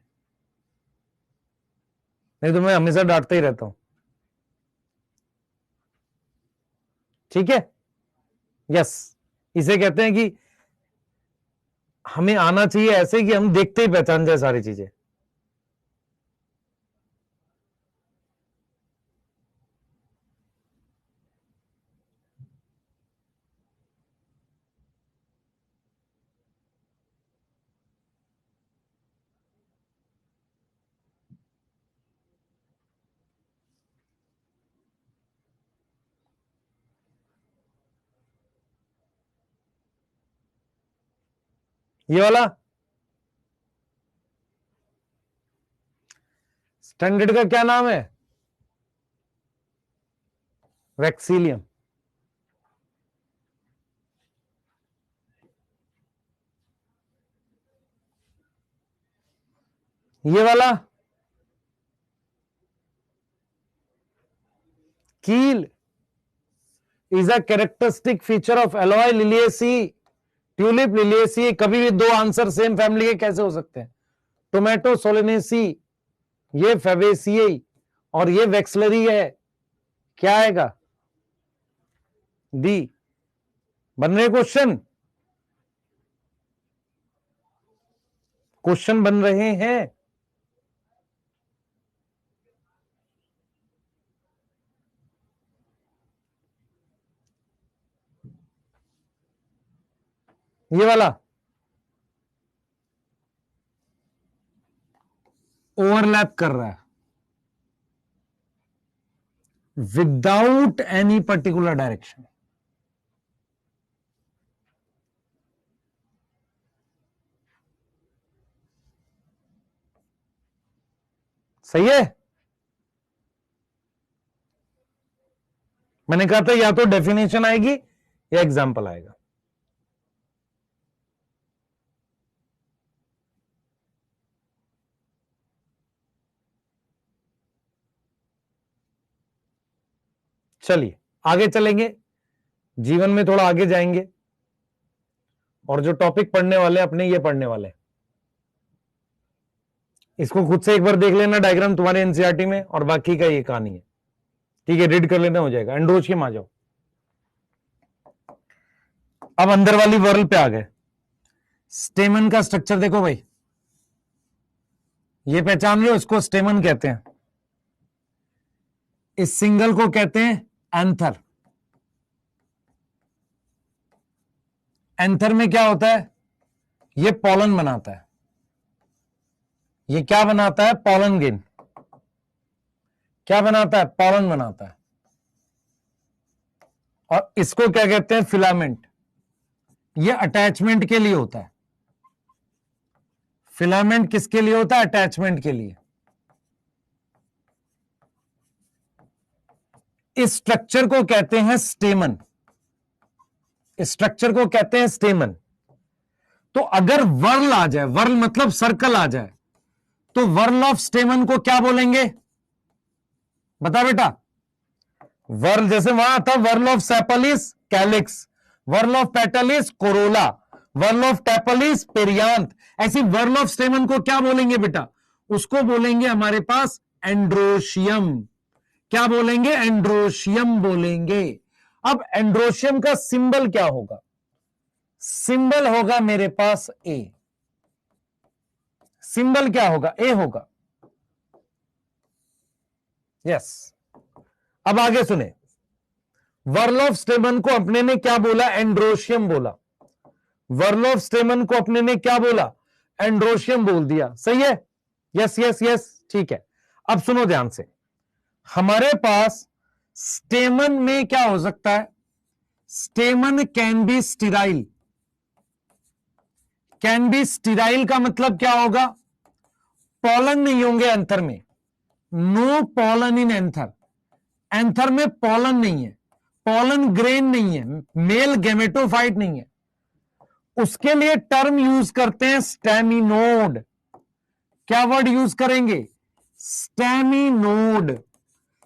नहीं तो मैं हमेशा डांटता ही रहता हूं। ठीक है, यस। इसे कहते हैं कि हमें आना चाहिए ऐसे कि हम देखते ही पहचान जाए सारी चीजें। ये वाला स्टैंडर्ड का क्या नाम है? वैक्सीलियम। ये वाला कील is a characteristic feature of alloy Liliaceae, tulip Liliaceae. कभी भी दो आंसर सेम फैमिली के कैसे हो सकते हैं? टोमेटो सोलेनेसी, ये फेवेसियई और ये वैक्सलरी है। क्या आएगा? डी। बन रहे क्वेश्चन, क्वेश्चन बन रहे हैं। ये वाला ओवरलैप कर रहा है विदाउट एनी पर्टिकुलर डायरेक्शन। सही है। मैंने कहा था या तो डेफिनेशन आएगी या एग्जाम्पल आएगा। चलिए आगे चलेंगे, जीवन में थोड़ा आगे जाएंगे और जो टॉपिक पढ़ने वाले अपने ये पढ़ने वाले, इसको खुद से एक बार देख लेना डायग्राम तुम्हारे एनसीईआरटी में, और बाकी का ये कहानी है। ठीक है, रीड कर लेना, हो जाएगा। एंड्रोशियम आ जाओ। अब अंदर वाली वर्ल पे आ गए। स्टेमन का स्ट्रक्चर देखो भाई, ये पहचान लो, इसको स्टेमन कहते हैं। इस सिंगल को कहते हैं एंथर। एंथर में क्या होता है? ये पॉलन बनाता है। ये क्या बनाता है? Pollen grain. क्या बनाता है? पॉलन बनाता है। और इसको क्या कहते हैं? फिलामेंट। ये अटैचमेंट के लिए होता है। फिलामेंट किसके लिए होता है? अटैचमेंट के लिए। इस स्ट्रक्चर को कहते हैं स्टेमन। स्ट्रक्चर को कहते हैं स्टेमन। तो अगर वर्ल आ जाए, वर्ल मतलब सर्कल आ जाए, तो वर्ल ऑफ स्टेमन को क्या बोलेंगे? बता बेटा। वर्ल जैसे वहां था, whorl of sepal is calyx, whorl of petal is corolla, whorl of tepal is perianth. ऐसी वर्ल ऑफ स्टेमन को क्या बोलेंगे बेटा? उसको बोलेंगे हमारे पास एंड्रोशियम। क्या बोलेंगे? एंड्रोशियम बोलेंगे। अब एंड्रोशियम का सिंबल क्या होगा? सिंबल होगा मेरे पास ए। सिंबल क्या होगा? ए होगा। यस। अब आगे सुने, वर्ल ऑफ स्टेमन को अपने ने क्या बोला? एंड्रोशियम बोला। वर्ल ऑफ स्टेमन को अपने ने क्या बोला? एंड्रोशियम बोल दिया। सही है? यस यस यस, ठीक है। अब सुनो ध्यान से, हमारे पास स्टेमन में क्या हो सकता है? Stamen can be sterile. Can be sterile का मतलब क्या होगा? पॉलन नहीं होंगे एंथर में। No pollen in anther. Anther में पॉलन नहीं है, पॉलन ग्रेन नहीं है, मेल गेमेटोफाइट नहीं है। उसके लिए टर्म यूज करते हैं स्टेमिनोड। क्या वर्ड यूज करेंगे? स्टेमिनोड।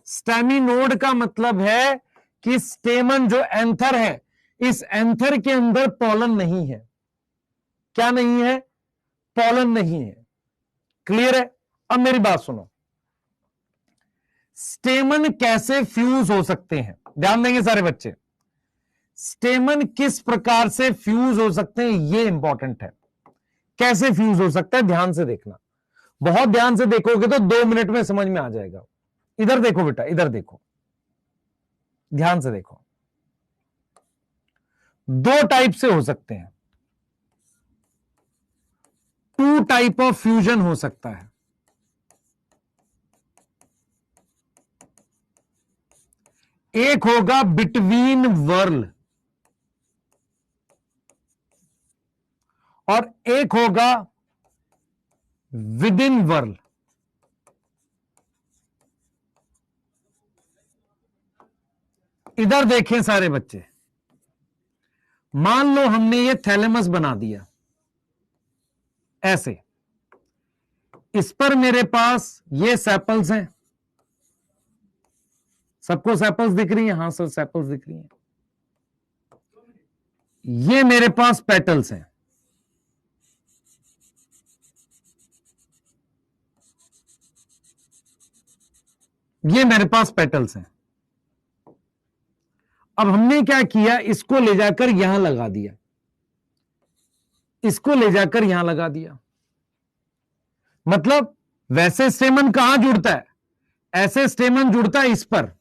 स्टेमिनोड का मतलब है कि स्टेमन जो एंथर है, इस एंथर के अंदर पॉलन नहीं है। क्या नहीं है? पॉलन नहीं है। क्लियर है? अब मेरी बात सुनो, स्टेमन कैसे फ्यूज हो सकते हैं? ध्यान देंगे सारे बच्चे। स्टेमन किस प्रकार से फ्यूज हो सकते हैं, यह इंपॉर्टेंट है। कैसे फ्यूज हो सकता है, ध्यान से देखना। बहुत ध्यान से देखोगे तो 2 मिनट में समझ में आ जाएगा। इधर देखो बेटा, इधर देखो, ध्यान से देखो। 2 टाइप से हो सकते हैं। 2 टाइप ऑफ फ्यूजन हो सकता है। एक होगा बिटवीन वर्ल और एक होगा विद इन वर्ल। इधर देखें सारे बच्चे, मान लो हमने ये थैलेमस बना दिया ऐसे, इस पर मेरे पास ये सेपल्स हैं। सबको सेपल्स दिख रही हैं? हां सर, सेपल्स दिख रही हैं। ये मेरे पास पेटल्स हैं। ये मेरे पास पेटल्स हैं। अब हमने क्या किया, इसको ले जाकर यहां लगा दिया, इसको ले जाकर यहां लगा दिया। मतलब वैसे स्टेमन कहां जुड़ता है? ऐसे स्टेमन जुड़ता है इस पर,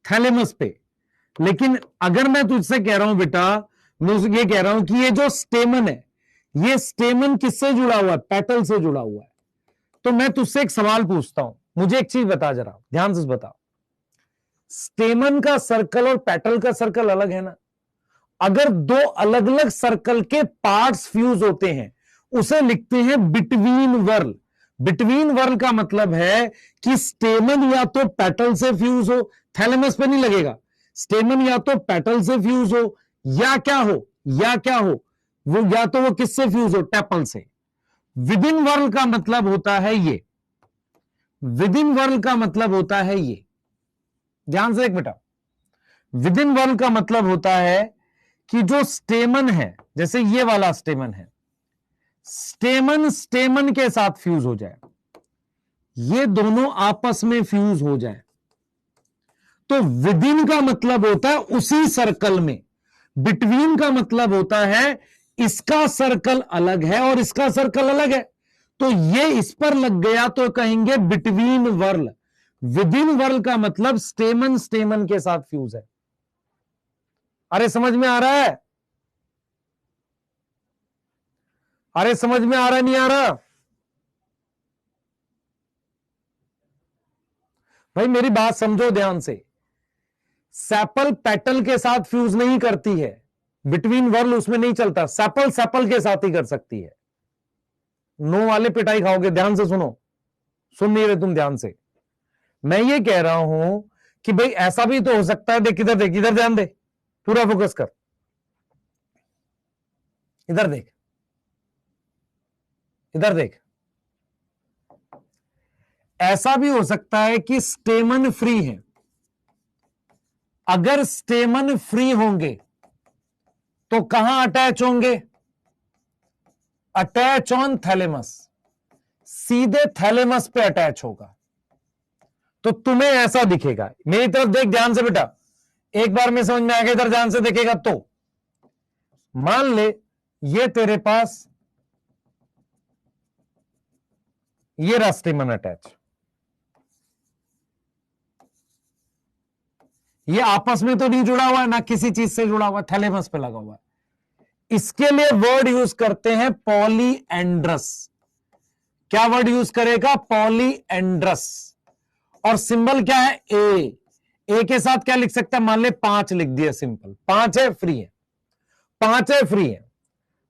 थैलेमस पे। लेकिन अगर मैं तुझसे कह रहा हूं बेटा, मैं ये कह रहा हूं कि ये जो स्टेमन है, ये स्टेमन किससे जुड़ा हुआ है? पेटल से जुड़ा हुआ है। तो मैं तुझसे एक सवाल पूछता हूं, मुझे एक चीज बता, जरा ध्यान से बता। स्टेमन का सर्कल और पेटल का सर्कल अलग है ना? अगर 2 अलग अलग सर्कल के पार्ट्स फ्यूज होते हैं, उसे लिखते हैं बिटवीन वर्ल। बिटवीन वर्ल का मतलब है कि स्टेमन या तो पेटल से फ्यूज हो, थैलेमस पे नहीं लगेगा। स्टेमन या तो पेटल से फ्यूज हो, या क्या हो, या क्या हो वो, या तो वो किससे फ्यूज हो? टेपल से। विद इन वर्ल का मतलब होता है ये, विद इन वर्ल का मतलब होता है ये। ध्यान से एक बेटा, विद इन वर्ल का मतलब होता है कि जो स्टेमन है, जैसे ये वाला स्टेमन है, स्टेमन स्टेमन के साथ फ्यूज हो जाए, ये दोनों आपस में फ्यूज हो जाए, तो विद इन का मतलब होता है उसी सर्कल में। बिटवीन का मतलब होता है इसका सर्कल अलग है और इसका सर्कल अलग है, तो ये इस पर लग गया तो कहेंगे between whorl. Within whorl का मतलब स्टेमन स्टेमन के साथ फ्यूज है। अरे समझ में आ रहा है? अरे समझ में आ रहा नहीं आ रहा? भाई मेरी बात समझो ध्यान से। सेपल पेटल के साथ फ्यूज नहीं करती है, बिटवीन वर्ल उसमें नहीं चलता। सेपल सेपल के साथ ही कर सकती है। नो वाले पिटाई खाओगे। ध्यान से सुनो, सुन नहीं रहे तुम ध्यान से। मैं ये कह रहा हूं कि भाई ऐसा भी तो हो सकता है, देख इधर, देख इधर, ध्यान दे, पूरा फोकस कर। इधर देख, इधर देख, ऐसा भी हो सकता है कि स्टेमन फ्री है। अगर स्टेमन फ्री होंगे तो कहां अटैच होंगे? अटैच ऑन थैलेमस, सीधे थैलेमस पे अटैच होगा। तो तुम्हें ऐसा दिखेगा, मेरी तरफ देख ध्यान से बेटा, एक बार में समझ में आ गया, इधर ध्यान से देखेगा तो मान ले ये तेरे पास ये रहा स्टेमन अटैच, ये आपस में तो नहीं जुड़ा हुआ है, ना किसी चीज से जुड़ा हुआ, थैलेमस पे लगा हुआ है। इसके लिए वर्ड यूज करते हैं पॉलीएंड्रस। क्या वर्ड यूज करेगा? पॉलीएंड्रस। और सिंबल क्या है? ए के साथ क्या लिख सकता है? मान ले 5 लिख दिया, सिंपल 5 है, फ्री है, 5 है, फ्री है।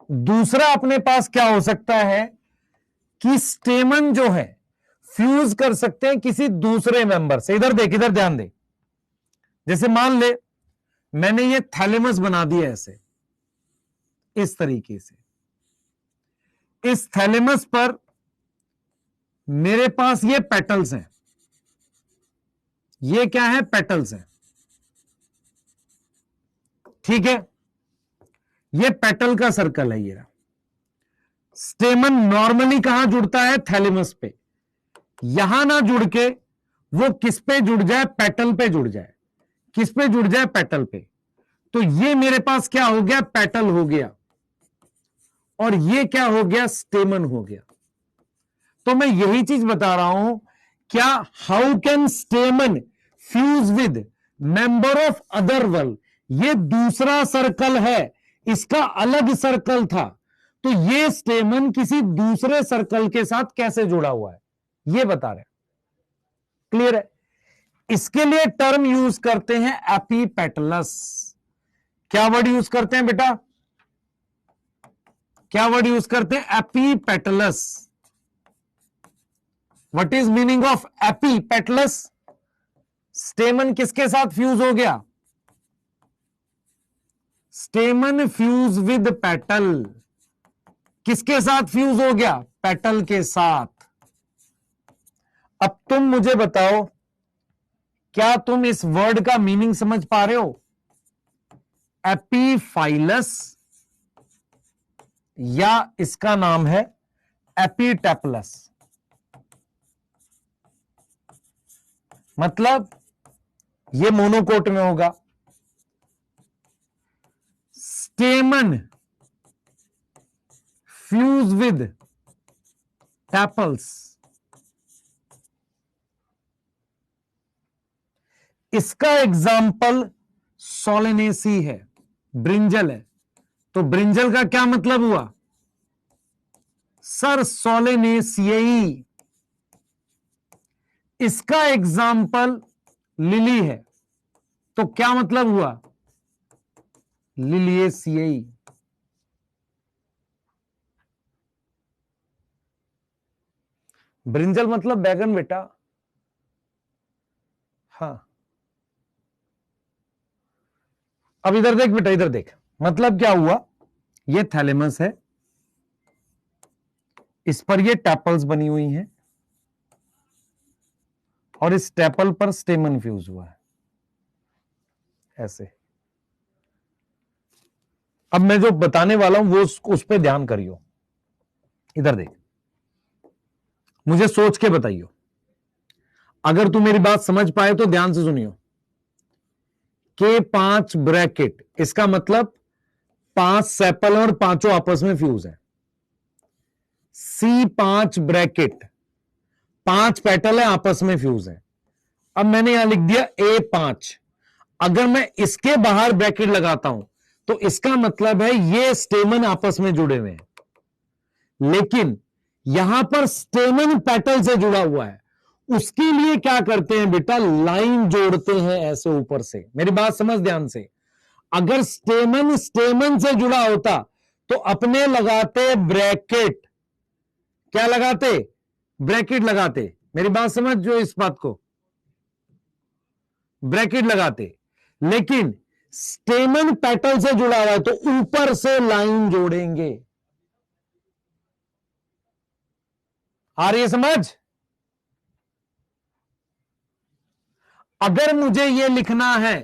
दूसरा अपने पास क्या हो सकता है कि स्टेमन जो है फ्यूज कर सकते हैं किसी दूसरे मेंबर से। इधर देख, इधर ध्यान दे, जैसे मान ले मैंने ये थैलेमस बना दिया ऐसे, इस तरीके से, इस थैलेमस पर मेरे पास ये पेटल्स हैं, ये क्या है? पेटल्स हैं, ठीक है, ये पेटल का सर्कल है। ये स्टेमन नॉर्मली कहां जुड़ता है? थैलेमस पे। यहां ना जुड़ के वो किस पे जुड़ जाए? पेटल पे जुड़ जाए। किस पे जुड़ जाए? पेटल पे। तो ये मेरे पास क्या हो गया? पेटल हो गया, और ये क्या हो गया? स्टेमन हो गया। तो मैं यही चीज बता रहा हूं, क्या how can stamen fuse with member of other whorl? ये दूसरा सर्कल है, इसका अलग सर्कल था, तो ये स्टेमन किसी दूसरे सर्कल के साथ कैसे जुड़ा हुआ है, ये बता रहे हैं। क्लियर है? इसके लिए टर्म यूज करते हैं एपीपेटलस। क्या वर्ड यूज करते हैं बेटा? क्या वर्ड यूज करते हैं? Epipetalous. What is meaning of epipetalous? स्टेमन किसके साथ फ्यूज हो गया? स्टेमन फ्यूज विद पेटल। किसके साथ फ्यूज हो गया? पेटल के साथ। अब तुम मुझे बताओ, क्या तुम इस वर्ड का मीनिंग समझ पा रहे हो? एपीफाइलस, या इसका नाम है एपीटेपलस। मतलब ये मोनोकोट में होगा, स्टेमन फ्यूज विद टैपल्स। इसका एग्जाम्पल सोलेनेसी है, ब्रिंजल है। तो ब्रिंजल का क्या मतलब हुआ? सर सोलेनेसियई। इसका एग्जाम्पल लिली है, तो क्या मतलब हुआ? लिलिएसियई। ब्रिंजल मतलब बैगन बेटा। हाँ, अब इधर देख बेटा, इधर देख, मतलब क्या हुआ? ये थैलेमस है, इस पर ये टैपल्स बनी हुई हैं, और इस टैपल पर स्टेमन फ्यूज हुआ है ऐसे। अब मैं जो बताने वाला हूं वो उस पर ध्यान करियो। इधर देख, मुझे सोच के बताइयो। अगर तू मेरी बात समझ पाए तो ध्यान से सुनियो। के 5 ब्रैकेट, इसका मतलब 5 सेपल और पांचों आपस में फ्यूज है। C5 ब्रैकेट, 5 पेटल है, आपस में फ्यूज है। अब मैंने यहां लिख दिया A5। अगर मैं इसके बाहर ब्रैकेट लगाता हूं तो इसका मतलब है ये स्टेमन आपस में जुड़े हुए हैं। लेकिन यहां पर स्टेमन पेटल से जुड़ा हुआ है, उसके लिए क्या करते हैं बेटा? लाइन जोड़ते हैं ऐसे ऊपर से। मेरी बात समझ ध्यान से। अगर स्टेमन स्टेमन से जुड़ा होता तो अपने लगाते ब्रैकेट। क्या लगाते? ब्रैकेट लगाते। मेरी बात समझ जो इस बात को, ब्रैकेट लगाते। लेकिन स्टेमन पेटल से जुड़ा हुआ है तो ऊपर से लाइन जोड़ेंगे। आ रही है समझ? अगर मुझे यह लिखना है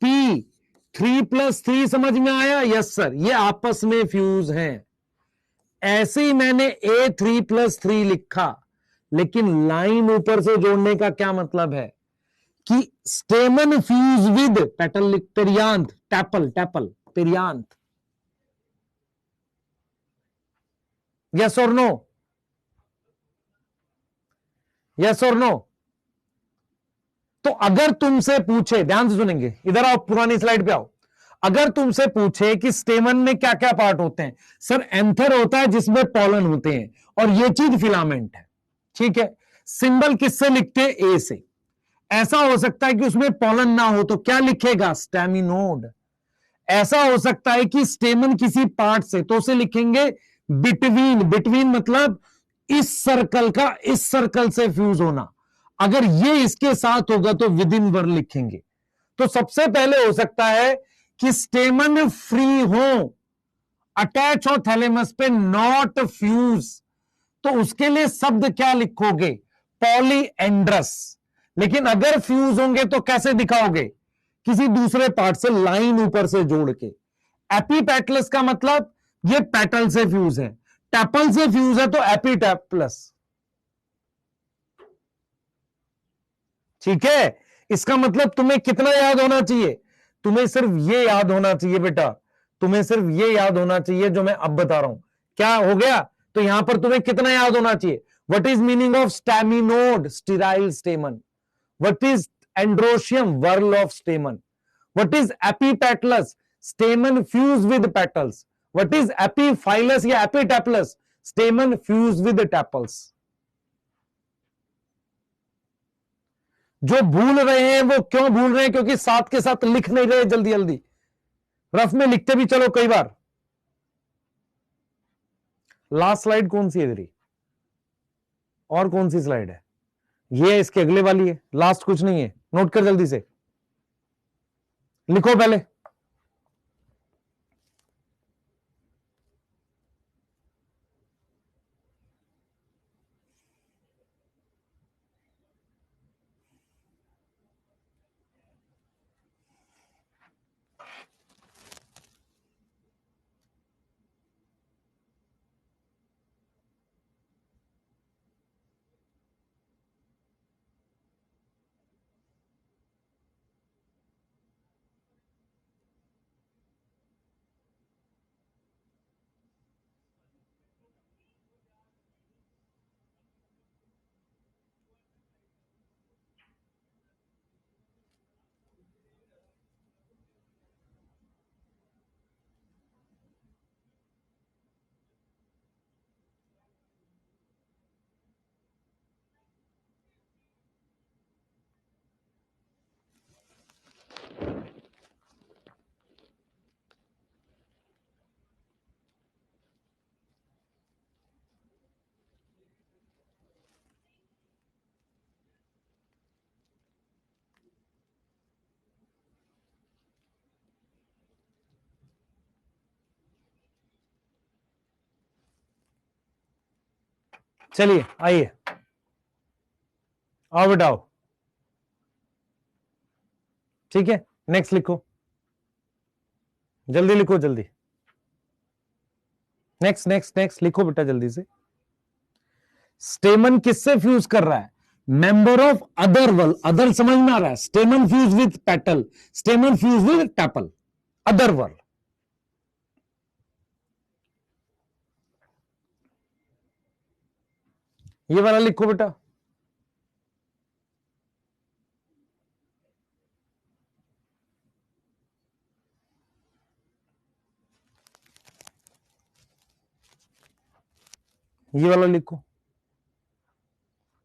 P3+3, समझ में आया? यस सर, ये आपस में फ्यूज हैं। ऐसे ही मैंने A3+3 लिखा, लेकिन लाइन ऊपर से जोड़ने का क्या मतलब है कि स्टेमन fuse with petal, perianth, tepal, tepal, perianth. Yes और नो? यस और नो? तो अगर तुमसे पूछे, ध्यान से सुनेंगे, इधर आओ, पुरानी स्लाइड पे आओ। अगर तुमसे पूछे कि स्टेमन में क्या क्या पार्ट होते हैं, सर एंथर होता है जिसमें पॉलन होते हैं, और ये चीज फिलामेंट है, ठीक है। सिंबल किससे लिखते हैं? ए से। ऐसा हो सकता है कि उसमें पॉलन ना हो, तो क्या लिखेगा? स्टेमिनोड। ऐसा हो सकता है कि स्टेमन किसी पार्ट से, तो उसे लिखेंगे बिटवीन। बिटवीन मतलब इस सर्कल का इस सर्कल से फ्यूज होना। अगर ये इसके साथ होगा तो विद इन वर लिखेंगे। तो सबसे पहले हो सकता है कि स्टेमन फ्री हो, अटैच हो थैलेमस पे, नॉट फ्यूज, तो उसके लिए शब्द क्या लिखोगे? पॉलीएंड्रस। लेकिन अगर फ्यूज होंगे तो कैसे दिखाओगे? किसी दूसरे पार्ट से लाइन ऊपर से जोड़ के। एपीपेटलस का मतलब ये पेटल से फ्यूज है, टैपल से फ्यूज है तो एपीटेपलस। ठीक है, इसका मतलब तुम्हें कितना याद होना चाहिए? तुम्हें सिर्फ ये याद होना चाहिए बेटा, तुम्हें सिर्फ ये याद होना चाहिए जो मैं अब बता रहा हूं। क्या हो गया? तो यहां पर तुम्हें कितना याद होना चाहिए? What is meaning of staminode? Sterile stamen. What is androecium? Whorl of stamen. What is epipetalous? Stamen fuse with petals. What is epiphyllous या एपीटेपलस? स्टेमन fuse with टैपल्स। जो भूल रहे हैं वो क्यों भूल रहे हैं? क्योंकि साथ के साथ लिख नहीं रहे जल्दी जल्दी, रफ में लिखते भी चलो कई बार। लास्ट स्लाइड कौन सी है तेरी? और कौन सी स्लाइड है? ये है, इसके अगले वाली है, लास्ट कुछ नहीं है, नोट कर जल्दी से, लिखो पहले। चलिए आइए, आओ बेटाओ, ठीक है। नेक्स्ट लिखो, जल्दी लिखो, जल्दी। नेक्स्ट नेक्स्ट नेक्स्ट लिखो बेटा जल्दी से। स्टेमन किससे फ्यूज कर रहा है? मेंबर ऑफ अदर वल। अदर समझ में आ रहा है? स्टेमन fuse with petal, स्टेमन fuse with tepal, other वल। ये वाला लिखो बेटा। ये वाला लिखो।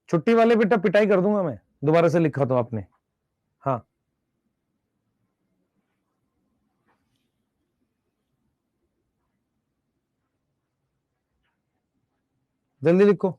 छुट्टी वाले बेटा पिटाई कर दूंगा मैं, दोबारा से लिखा तो आपने। हाँ, जल्दी लिखो।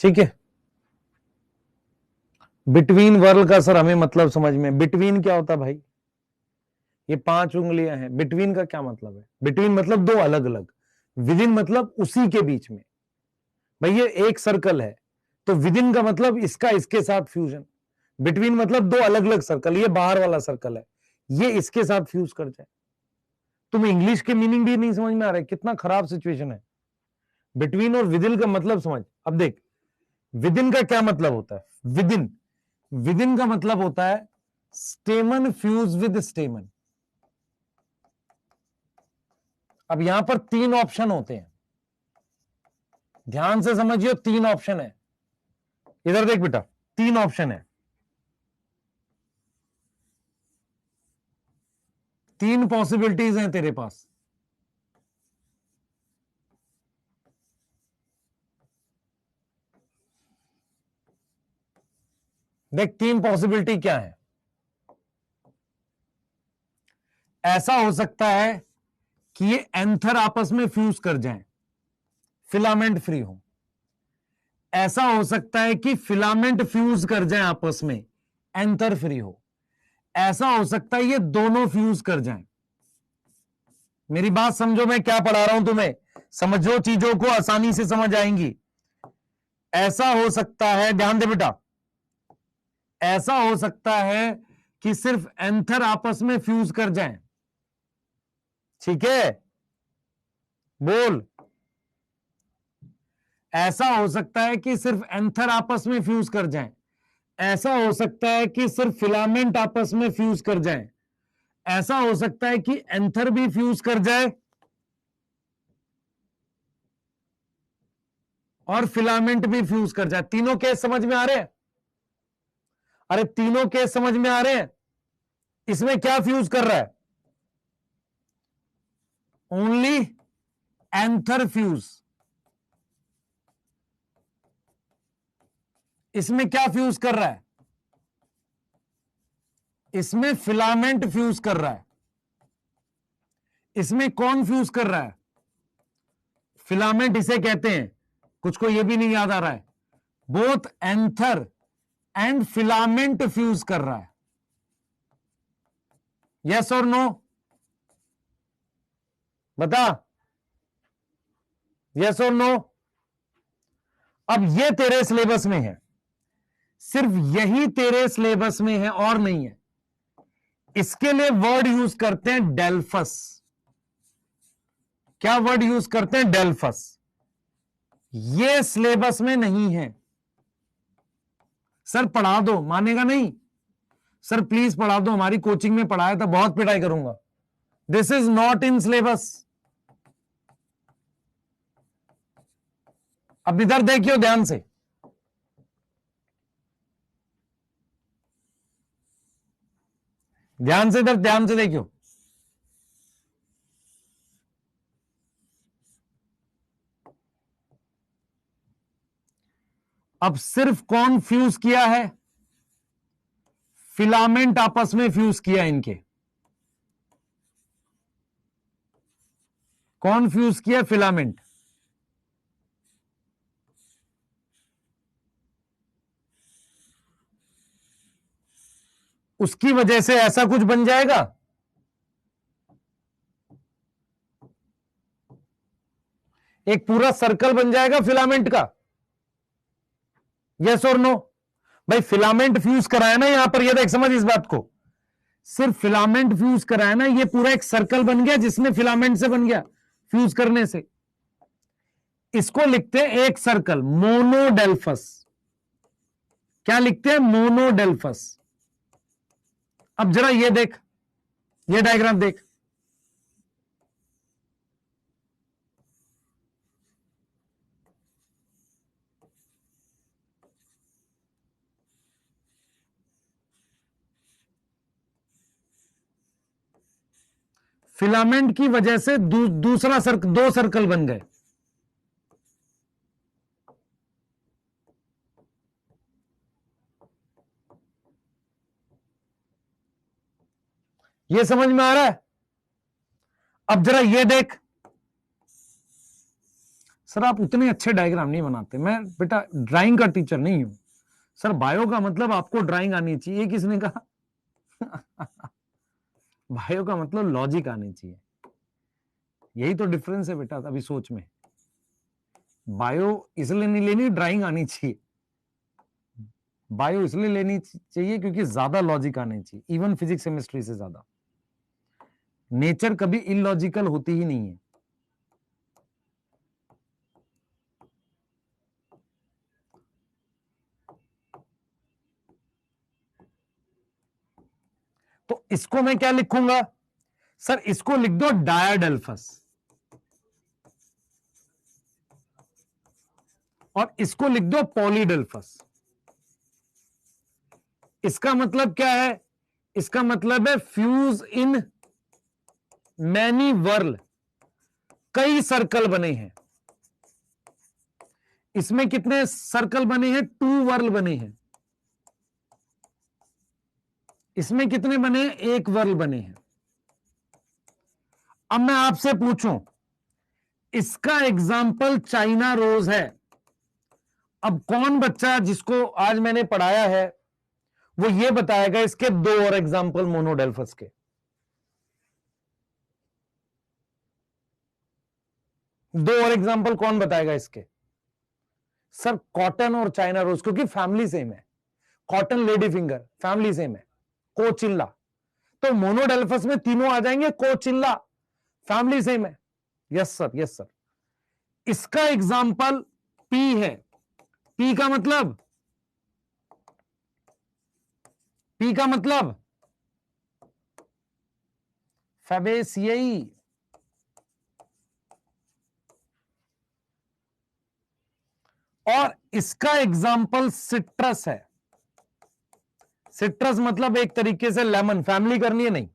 ठीक है। बिटवीन वर्ल का सर हमें मतलब समझ में, बिटवीन क्या होता है भाई? ये 5 उंगलियां हैं, बिटवीन का क्या मतलब है? बिटवीन मतलब दो अलग अलग, विदिन मतलब उसी के बीच में। भाई ये एक सर्कल है, तो विदिन का मतलब इसका इसके साथ फ्यूजन, बिटवीन मतलब दो अलग अलग सर्कल, ये बाहर वाला सर्कल है, ये इसके साथ फ्यूज कर जाए। तुम्हें इंग्लिश के मीनिंग भी नहीं समझ में आ रहा है, कितना खराब सिचुएशन है। बिटवीन और विदिन का मतलब समझ। अब देख, विदिन का क्या मतलब होता है? विदिन, विदिन का मतलब होता है स्टेमन फ्यूज विद स्टेमन। अब यहां पर 3 ऑप्शन होते हैं, ध्यान से समझिए, 3 ऑप्शन है। इधर देख बेटा, 3 ऑप्शन है, 3 पॉसिबिलिटीज हैं तेरे पास। देख 3 पॉसिबिलिटी क्या है। ऐसा हो सकता है कि ये एंथर आपस में फ्यूज कर जाएं, फिलामेंट फ्री हो। ऐसा हो सकता है कि फिलामेंट फ्यूज कर जाएं आपस में, एंथर फ्री हो। ऐसा हो सकता है ये दोनों फ्यूज कर जाएं। मेरी बात समझो, मैं क्या पढ़ा रहा हूं तुम्हें, समझो, चीजों को आसानी से समझ आएंगी। ऐसा हो सकता है, ध्यान दे बेटा, ऐसा हो सकता है कि सिर्फ एंथर आपस में फ्यूज कर जाएं। ठीक है, बोल। ऐसा हो सकता है कि सिर्फ एंथर आपस में फ्यूज कर जाएं। ऐसा हो सकता है कि सिर्फ फिलामेंट आपस में फ्यूज कर जाएं। ऐसा हो सकता है कि एंथर भी फ्यूज कर जाए और फिलामेंट भी फ्यूज कर जाए। तीनों केस समझ में आ रहे हैं? अरे तीनों केस समझ में आ रहे हैं? इसमें क्या फ्यूज कर रहा है? Only anther fuse. इसमें क्या फ्यूज कर रहा है? इसमें फिलामेंट फ्यूज कर रहा है। इसमें कौन फ्यूज कर रहा है? फिलामेंट इसे कहते हैं, कुछ को यह भी नहीं याद आ रहा है, both anther and filament fuse कर रहा है। यस और नो? बता, यस और नो? अब ये तेरे सिलेबस में है, सिर्फ यही तेरे सिलेबस में है और नहीं है। इसके लिए वर्ड यूज करते हैं डेल्फस। क्या वर्ड यूज करते हैं? डेल्फस। ये सिलेबस में नहीं है। सर पढ़ा दो, मानेगा नहीं। सर प्लीज पढ़ा दो, हमारी कोचिंग में पढ़ाया था, बहुत पिटाई करूंगा। This is not in syllabus. अब इधर देखियो ध्यान से, ध्यान से, इधर ध्यान से देखियो। अब सिर्फ कौन फ्यूज किया है? फिलामेंट आपस में फ्यूज किया इनके। कौन फ्यूज किया? फिलामेंट। उसकी वजह से ऐसा कुछ बन जाएगा। एक पूरा सर्कल बन जाएगा फिलामेंट का। यस और नो? भाई फिलामेंट फ्यूज कराया ना यहां पर, ये देख समझ इस बात को, सिर्फ फिलामेंट फ्यूज कराया ना, ये पूरा एक सर्कल बन गया जिसमें फिलामेंट से बन गया फ्यूज करने से। इसको लिखते हैं एक सर्कल, मोनोडेल्फस। क्या लिखते हैं? मोनोडेल्फस। अब जरा ये देख, ये डायग्राम देख, फिलामेंट की वजह से दूसरा सर्कल, दो सर्कल बन गए। ये समझ में आ रहा है? अब जरा ये देख, सर आप उतने अच्छे डायग्राम नहीं बनाते, मैं बेटा ड्राइंग का टीचर नहीं हूं। सर बायो का मतलब आपको ड्राइंग आनी चाहिए, किसने कहा? बायो का मतलब लॉजिक आनी चाहिए, यही तो डिफरेंस है बेटा अभी सोच में। बायो इसलिए नहीं लेनी, ड्राइंग आनी चाहिए। बायो इसलिए लेनी चाहिए क्योंकि ज्यादा लॉजिक आनी चाहिए, इवन फिजिक्स केमिस्ट्री से ज्यादा। नेचर कभी इलॉजिकल होती ही नहीं है। तो इसको मैं क्या लिखूंगा सर? इसको लिख दो डायाडेल्फस, और इसको लिख दो पॉलीडेल्फस। इसका मतलब क्या है? इसका मतलब है फ्यूज इन मैनी वर्ल, कई सर्कल बने हैं। इसमें कितने सर्कल बने हैं? 2 वर्ल बने हैं। इसमें कितने बने हैं? 1 वर्ल बने हैं। अब मैं आपसे पूछूं, इसका एग्जाम्पल चाइना रोज है। अब कौन बच्चा जिसको आज मैंने पढ़ाया है वो ये बताएगा इसके 2 और एग्जाम्पल मोनोडेल्फस के? 2 और एग्जाम्पल कौन बताएगा इसके? सर कॉटन और चाइना रोज, क्योंकि फैमिली सेम है। Cotton lady finger family same है, कोचिल्ला। तो मोनोडेल्फस में तीनों आ जाएंगे, कोचिल्ला फैमिली सेम है। Yes sir, yes sir. इसका एग्जाम्पल पी है। पी का मतलब, पी का मतलब फैबेसियई। और इसका एग्जाम्पल सिट्रस है। सिट्रस मतलब एक तरीके से लेमन, फैमिली करनी है नहीं।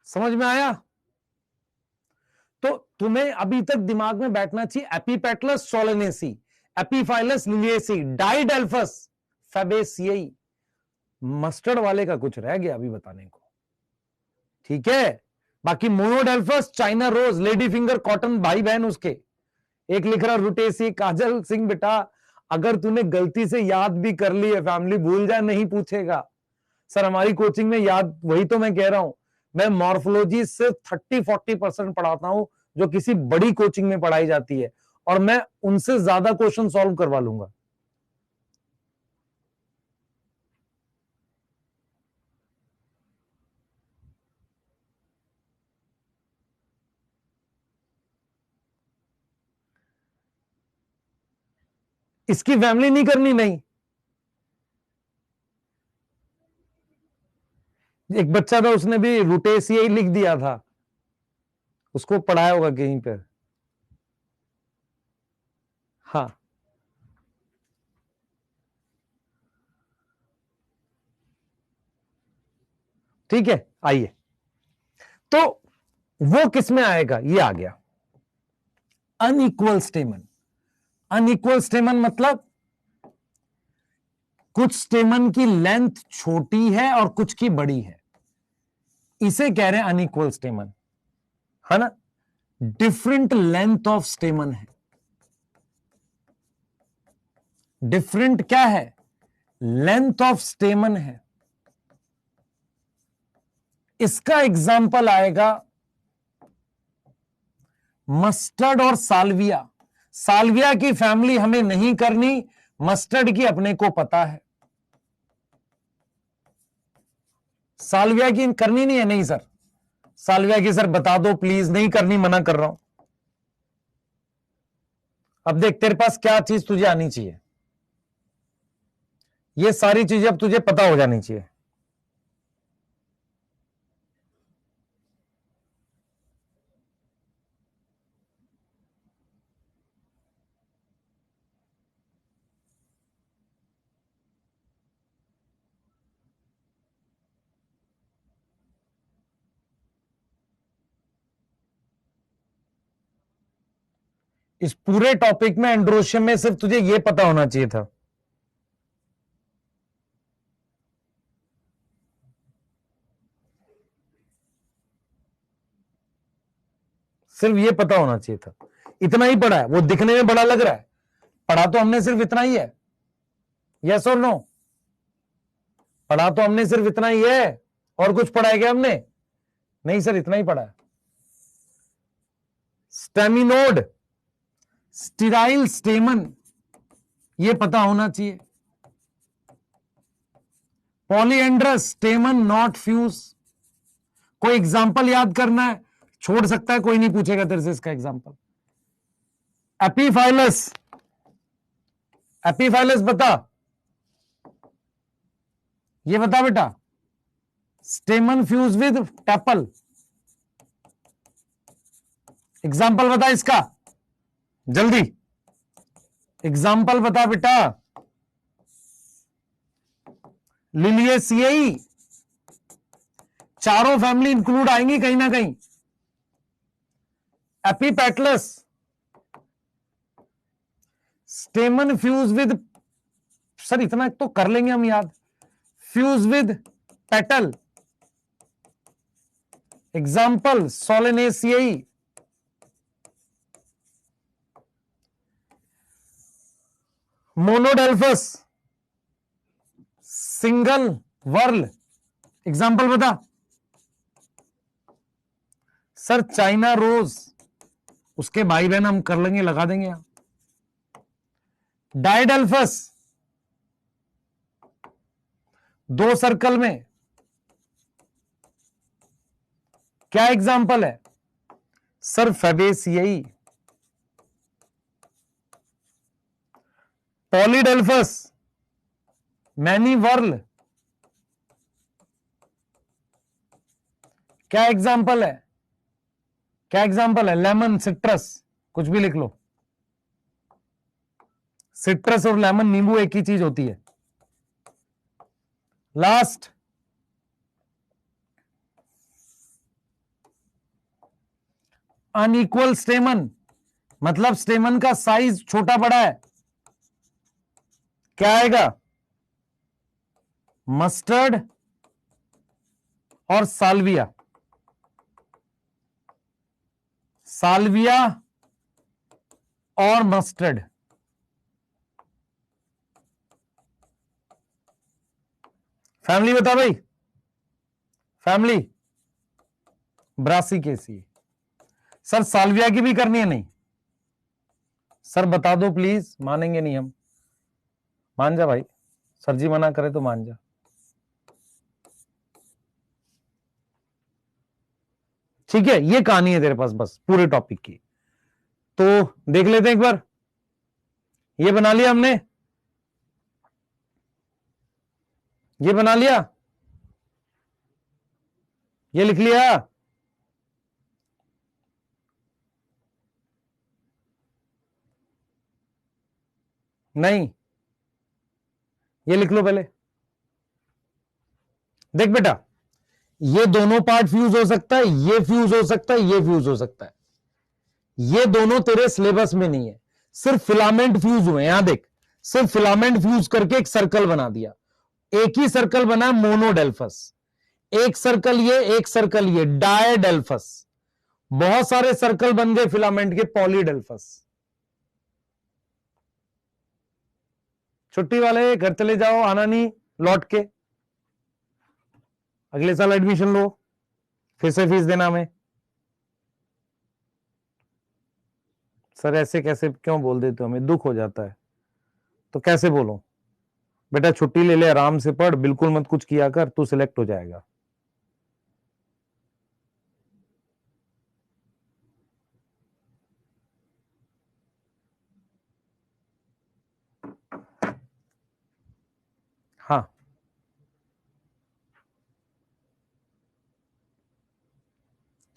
समझ में आया? तो तुम्हें अभी तक दिमाग में बैठना चाहिए epipetalous Solanaceae, epiphyllous Liliaceae, diadelphous, Fabaceae. Mustard वाले का कुछ रह गया अभी बताने को, ठीक है? बाकी monadelphous, China rose, lady finger, cotton भाई बहन उसके। एक लिख रहा रुटेसी, काजल सिंह बेटा अगर तूने गलती से याद भी कर ली है फैमिली भूल जाए, नहीं पूछेगा। सर हमारी कोचिंग में याद, वही तो मैं कह रहा हूं, मैं मॉर्फोलॉजी से 30-40% पढ़ाता हूं जो किसी बड़ी कोचिंग में पढ़ाई जाती है, और मैं उनसे ज्यादा क्वेश्चन सॉल्व करवा लूंगा। इसकी फैमिली नहीं करनी, नहीं। एक बच्चा था उसने भी रुटेसिया लिख दिया था, उसको पढ़ाया होगा कहीं पर। हाँ ठीक है, आइए। तो वो किस में आएगा? ये आ गया अनइक्वल स्टेमन। अनइक्वल स्टेमन मतलब कुछ स्टेमन की लेंथ छोटी है और कुछ की बड़ी है, इसे कह रहे हैं अनइक्वल स्टेमन, है ना? डिफरेंट लेंथ ऑफ स्टेमन है। डिफरेंट क्या है? लेंथ ऑफ स्टेमन है। इसका एग्जाम्पल आएगा मस्टर्ड और साल्विया। साल्विया की फैमिली हमें नहीं करनी, मस्टर्ड की अपने को पता है। साल्विया की करनी नहीं है, नहीं सर। साल्विया की सर बता दो प्लीज, नहीं करनी, मना कर रहा हूं। अब देख तेरे पास क्या चीज तुझे आनी चाहिए, ये सारी चीजें अब तुझे पता हो जानी चाहिए। इस पूरे टॉपिक में एंड्रोशियम में सिर्फ तुझे यह पता होना चाहिए था। सिर्फ ये पता होना चाहिए था, इतना ही पढ़ा है। वो दिखने में बड़ा लग रहा है, पढ़ा तो हमने सिर्फ इतना ही है। यस और नो? पढ़ा तो हमने सिर्फ इतना ही है, और कुछ पढ़ा है क्या हमने? नहीं सर, इतना ही पढ़ा है। स्टेमिनोड, स्टिराइल स्टेमन, ये पता होना चाहिए। Polyandrous स्टेमन not fuse. कोई एग्जाम्पल याद करना है, छोड़ सकता है, कोई नहीं पूछेगा तेरे से इसका एग्जाम्पल। एपीफाइलस, एपीफाइलस बता, ये बता बेटा। स्टेमन फ्यूज विद टैपल, एग्जाम्पल बता इसका, जल्दी एग्जाम्पल बता बेटा। लिलिएसिएई, चारों फैमिली इंक्लूड आएंगी कहीं ना कहीं। Epipetalous, stamen fuse with, sir इतना तो कर लेंगे हम याद, fuse with petal, example Solanaceae. Monadelphous, single whorl, example बता। सर चाइना रोज, उसके भाई बहन हम कर लेंगे, लगा देंगे यहां। डाइडेल्फस, दो सर्कल में, क्या एग्जाम्पल है? सर फेबेसिएई। पॉलीडेल्फस, मैनी वर्ल, क्या एग्जाम्पल है? क्या एग्जाम्पल है? लेमन, सिट्रस, कुछ भी लिख लो। सिट्रस और लेमन, नींबू एक ही चीज होती है। लास्ट, अनइक्वल स्टेमन, मतलब स्टेमन का साइज छोटा बड़ा है, क्या आएगा? मस्टर्ड और साल्विया, साल्विया और मस्टर्ड। फैमिली बता भाई, फैमिली ब्रासिकेसी। सर साल्विया की भी करनी है? नहीं सर बता दो प्लीज, मानेंगे नहीं हम। मान जा भाई, सर जी मना करे तो मान जा। ठीक है, ये कहानी है तेरे पास बस पूरे टॉपिक की। तो देख लेते हैं एक बार, ये बना लिया हमने, ये बना लिया, ये लिख लिया, नहीं ये लिख लो पहले। देख बेटा, ये दोनों पार्ट फ्यूज हो सकता है, ये फ्यूज हो सकता है, ये फ्यूज हो सकता है। ये दोनों तेरे सिलेबस में नहीं है, सिर्फ फिलामेंट फ्यूज हुए। यहां देख, सिर्फ फिलामेंट फ्यूज करके एक सर्कल बना दिया, एक ही सर्कल बना मोनोडेल्फस, एक सर्कल ये, एक सर्कल ये, डायडेल्फस। बहुत सारे सर्कल बन गए फिलामेंट के, पॉलीडेल्फस। छुट्टी वाले घर चले जाओ, आना नहीं लौट के, अगले साल एडमिशन लो, फिर से फीस देना हमें। सर ऐसे कैसे क्यों बोल देते हो, हमें दुख हो जाता है। तो कैसे बोलो? बेटा छुट्टी ले ले, आराम से पढ़, बिल्कुल मत कुछ किया कर, तू सिलेक्ट हो जाएगा। हाँ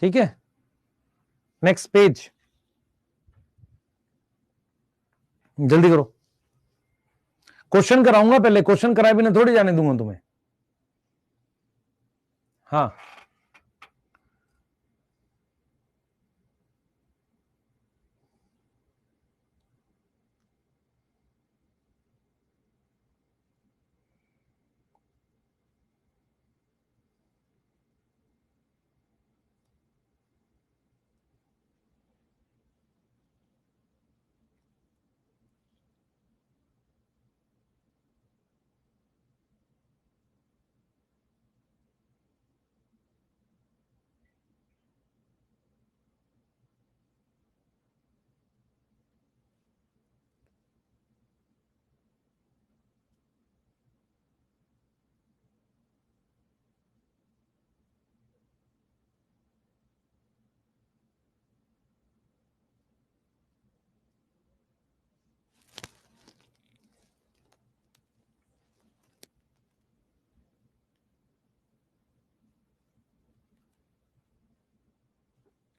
ठीक है, नेक्स्ट पेज, जल्दी करो। क्वेश्चन कराऊंगा पहले, क्वेश्चन कराए बिना थोड़ी जाने दूंगा तुम्हें। हाँ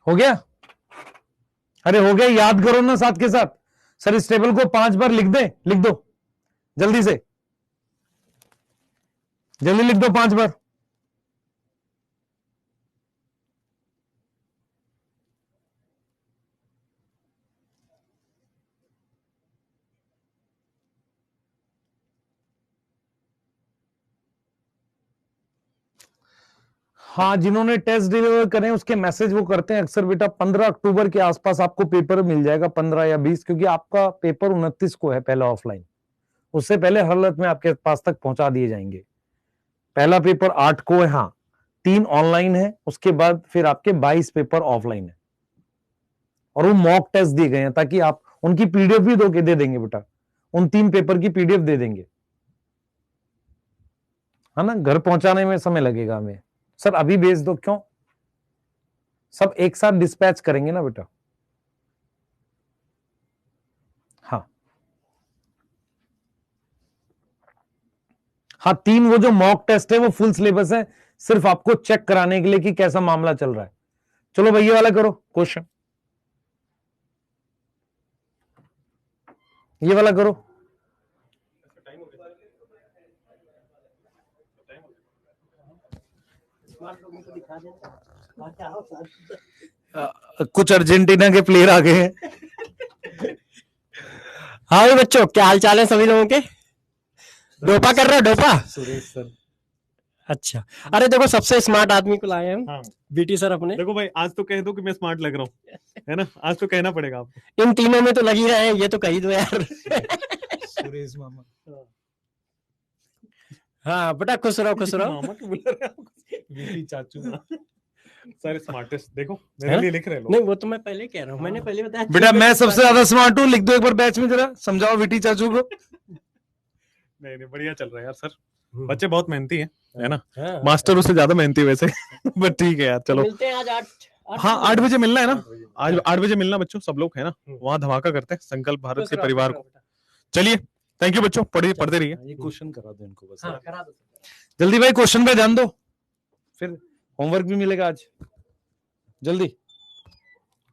हो गया? अरे हो गया, याद करो ना साथ के साथ। सर इस टेबल को 5 बार लिख दे, लिख दो जल्दी से, जल्दी लिख दो 5 बार। हाँ, जिन्होंने टेस्ट डिलीवर करें उसके मैसेज वो करते हैं अक्सर बेटा। 15 अक्टूबर के आसपास आपको पेपर मिल जाएगा, 15 या 20, क्योंकि आपका पेपर 29 को है पहला ऑफलाइन। उससे पहले हर हालत में आपके पास तक पहुंचा दिए जाएंगे। पहला पेपर 8 को है, हाँ 3 ऑनलाइन है, उसके बाद फिर आपके 22 पेपर ऑफलाइन है। और वो मॉक टेस्ट दिए गए हैं ताकि आप उनकी पीडीएफ भी दे देंगे बेटा, उन 3 पेपर की पीडीएफ दे देंगे, है ना। घर पहुंचाने में समय लगेगा हमें। सर अभी भेज दो, क्यों? सब एक साथ डिस्पैच करेंगे ना बेटा। हाँ हाँ, 3 वो जो मॉक टेस्ट है वो फुल सिलेबस है, सिर्फ आपको चेक कराने के लिए कि कैसा मामला चल रहा है। चलो भाई ये वाला करो क्वेश्चन, ये वाला करो। कुछ अर्जेंटीना के प्लेयर आ गए हैं। हाँ भाई बच्चों, क्या हाल चाल है सभी लोगों के? डोपा कर रहे हो डोपा? सुरेश सर। अच्छा, अरे देखो सबसे स्मार्ट आदमी को लाए हम। हाँ। बीटी सर अपने। देखो भाई, आज तो कह दो कि मैं स्मार्ट लग रहा हूँ, है ना। आज तो कहना पड़ेगा आपको। इन तीनों में तो लग ही रहे हैं, ये तो कही दो यार। सुरेश मामा। हाँ बेटा, खुश रहो खुश रहो। मामा क्यों बुला रहे हैं? बीटी चाचू सर स्मार्टेस्ट, देखो है मेरे ना? लिए लिख रहे लोग। नहीं वो तो मैं पहले कह रहा हूँ, मैंने पहले बताया। बेटा मैं सबसे ज्यादा स्मार्ट हूँ, लिख दो एक बार बैच में, जरा समझाओ वीटी चाचू को। नहीं नहीं, बढ़िया चल रहा है यार सर। बच्चे बहुत मेहनती है ना। हाँ, मास्टर उससे ज्यादा मेहनती वैसे। बट ठीक है यार, तो चलो। मिलते हैं आज 8। हाँ 8 बजे मिलना है ना। 8 बजे। आज 8 बजे मिलना बच्चों, सब लोग है ना। वहाँ धमाका करते हैं संकल्प भारत खुश के रहो, परिवार खुश रहो को। बेटा। चलिए, थैंक यू बच्चों, पढ़ते रहिए। ये क्वेश्चन करा दो इनको बस, हाँ करा दो। जल्दी भाई क्वेश्चन पे ध्यान दो, फिर होमवर्क भी मिलेगा आज। जल्दी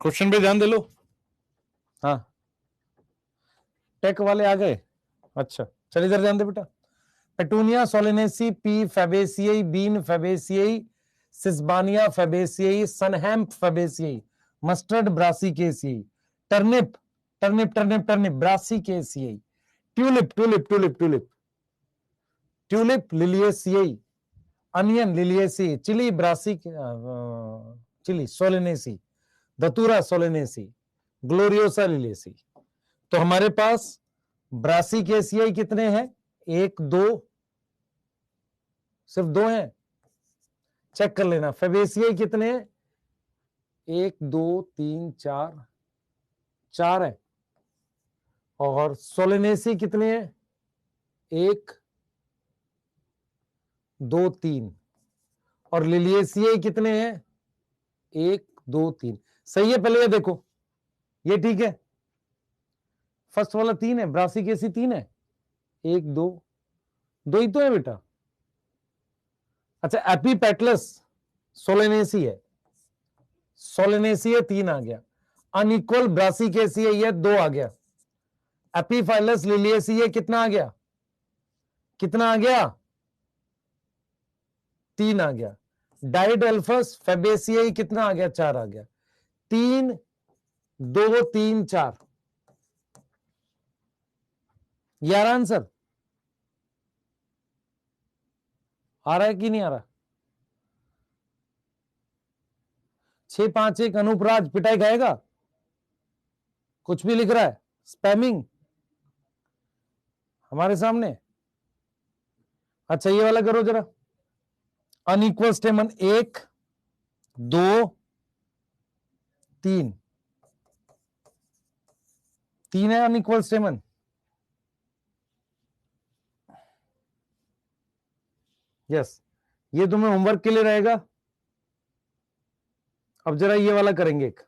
क्वेश्चन पे ध्यान दे लो। हाँ टेक वाले आ गए, अच्छा चल इधर ध्यान दे बेटा। Petunia Solanaceae, pea Fabaceae, bean Fabaceae, Sesbania Fabaceae, sunhemp Fabaceae, mustard Brassicaceae, turnip turnip turnip turnip Brassicaceae, tulip tulip tulip tulip tulip Liliaceae, onion Liliaceae, chilli ब्रासी chilli Solanaceae, datura Solanaceae, Gloriosa Liliaceae. तो हमारे पास ब्रासिकेसियाई कितने हैं? 1 2, सिर्फ 2 हैं, check कर लेना। फेबेसियाई कितने हैं? 1 2 3 4, 4 है। और सोलेनेसी कितने हैं? 1 2 3। और लिलियेसियाई कितने हैं? 1 2 3। सही है, पहले ये देखो, ये ठीक है। फर्स्ट वाला 3 है, ब्रासिकेसी 3 है, 1 2 2 ही तो है बेटा। अच्छा एपीपेटलस सोलेनेसी है, सोलेनेसी है 3 आ गया। अनइक्वल ब्रासिकेसी है, ये 2 आ गया। एपीफाइलस लिलियेसी है, कितना आ गया? कितना आ गया? 3 आ गया। डाइडेल्फस फेबेसियाई कितना आ गया? 4 आ गया। 3 2 3 4, 11 आंसर आ रहा है कि नहीं आ रहा? 6 5 1 अनुपराज पिटाई खाएगा, कुछ भी लिख रहा है, स्पैमिंग हमारे सामने। अच्छा ये वाला करो जरा, अनइक्वल स्टेमन 1 2 3, 3 है अनइक्वल स्टेमन। यस, ये तुम्हें होमवर्क के लिए रहेगा। अब जरा ये वाला करेंगे एक,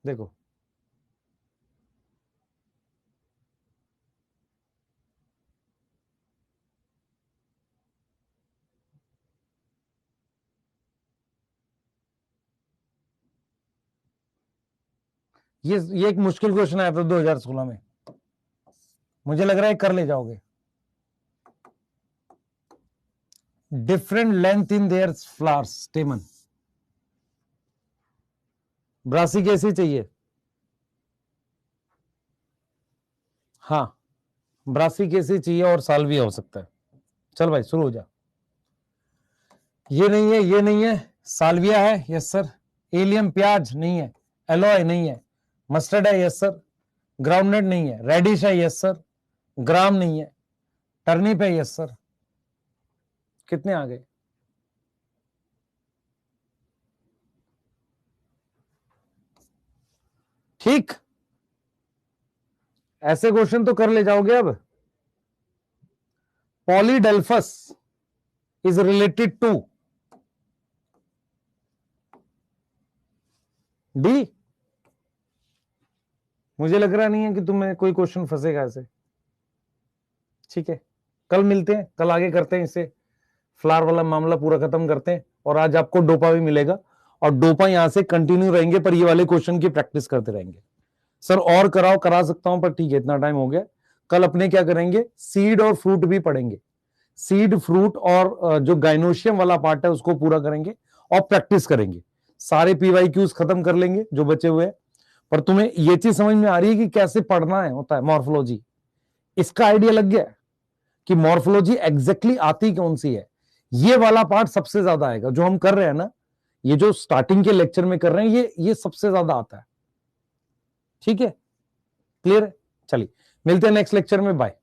देखो ये एक मुश्किल क्वेश्चन आया था 2016 में, मुझे लग रहा है कर ले जाओगे। Different length in their flowers stamen, Brassicaceae चाहिए? हाँ, ब्रासी कैसी चाहिए और साल्विया हो सकता है। चल भाई शुरू हो जा। ये नहीं है, ये नहीं है, साल्विया है, यस सर। एलियम प्याज नहीं है, एलोय नहीं है, मस्टर्ड है, यस सर। ग्राउंडनट नहीं है, रेडिश है, यस सर। ग्राम नहीं है, टर्निप है, यस सर। कितने आ गए? ठीक, ऐसे क्वेश्चन तो कर ले जाओगे। अब पॉलीडेल्फस इज रिलेटेड टू डी। मुझे लग रहा नहीं है कि तुम्हें कोई क्वेश्चन फंसेगा ऐसे। ठीक है, कल मिलते हैं, कल आगे करते हैं इसे, फ्लावर वाला मामला पूरा खत्म करते हैं। और आज आपको डोपा भी मिलेगा, और डोपा यहां से कंटिन्यू रहेंगे, पर ये वाले क्वेश्चन की प्रैक्टिस करते रहेंगे। सर और कराओ, करा सकता हूं, पर ठीक है इतना टाइम हो गया। कल अपने क्या करेंगे, सीड और फ्रूट भी पढ़ेंगे। सीड, फ्रूट और जो गाइनोशियम वाला पार्ट है उसको पूरा करेंगे और प्रैक्टिस करेंगे। सारे पीवाईक्यूज खत्म कर लेंगे जो बचे हुए हैं। पर तुम्हें ये चीज समझ में आ रही है कि कैसे पढ़ना है होता है मॉर्फोलॉजी? इसका आइडिया लग गया कि मॉर्फोलॉजी एग्जैक्टली आती कौन सी है। ये वाला पार्ट सबसे ज्यादा आएगा जो हम कर रहे हैं ना, ये जो स्टार्टिंग के लेक्चर में कर रहे हैं, ये सबसे ज्यादा आता है। ठीक है, क्लियर है? चलिए मिलते हैं नेक्स्ट लेक्चर में, बाय।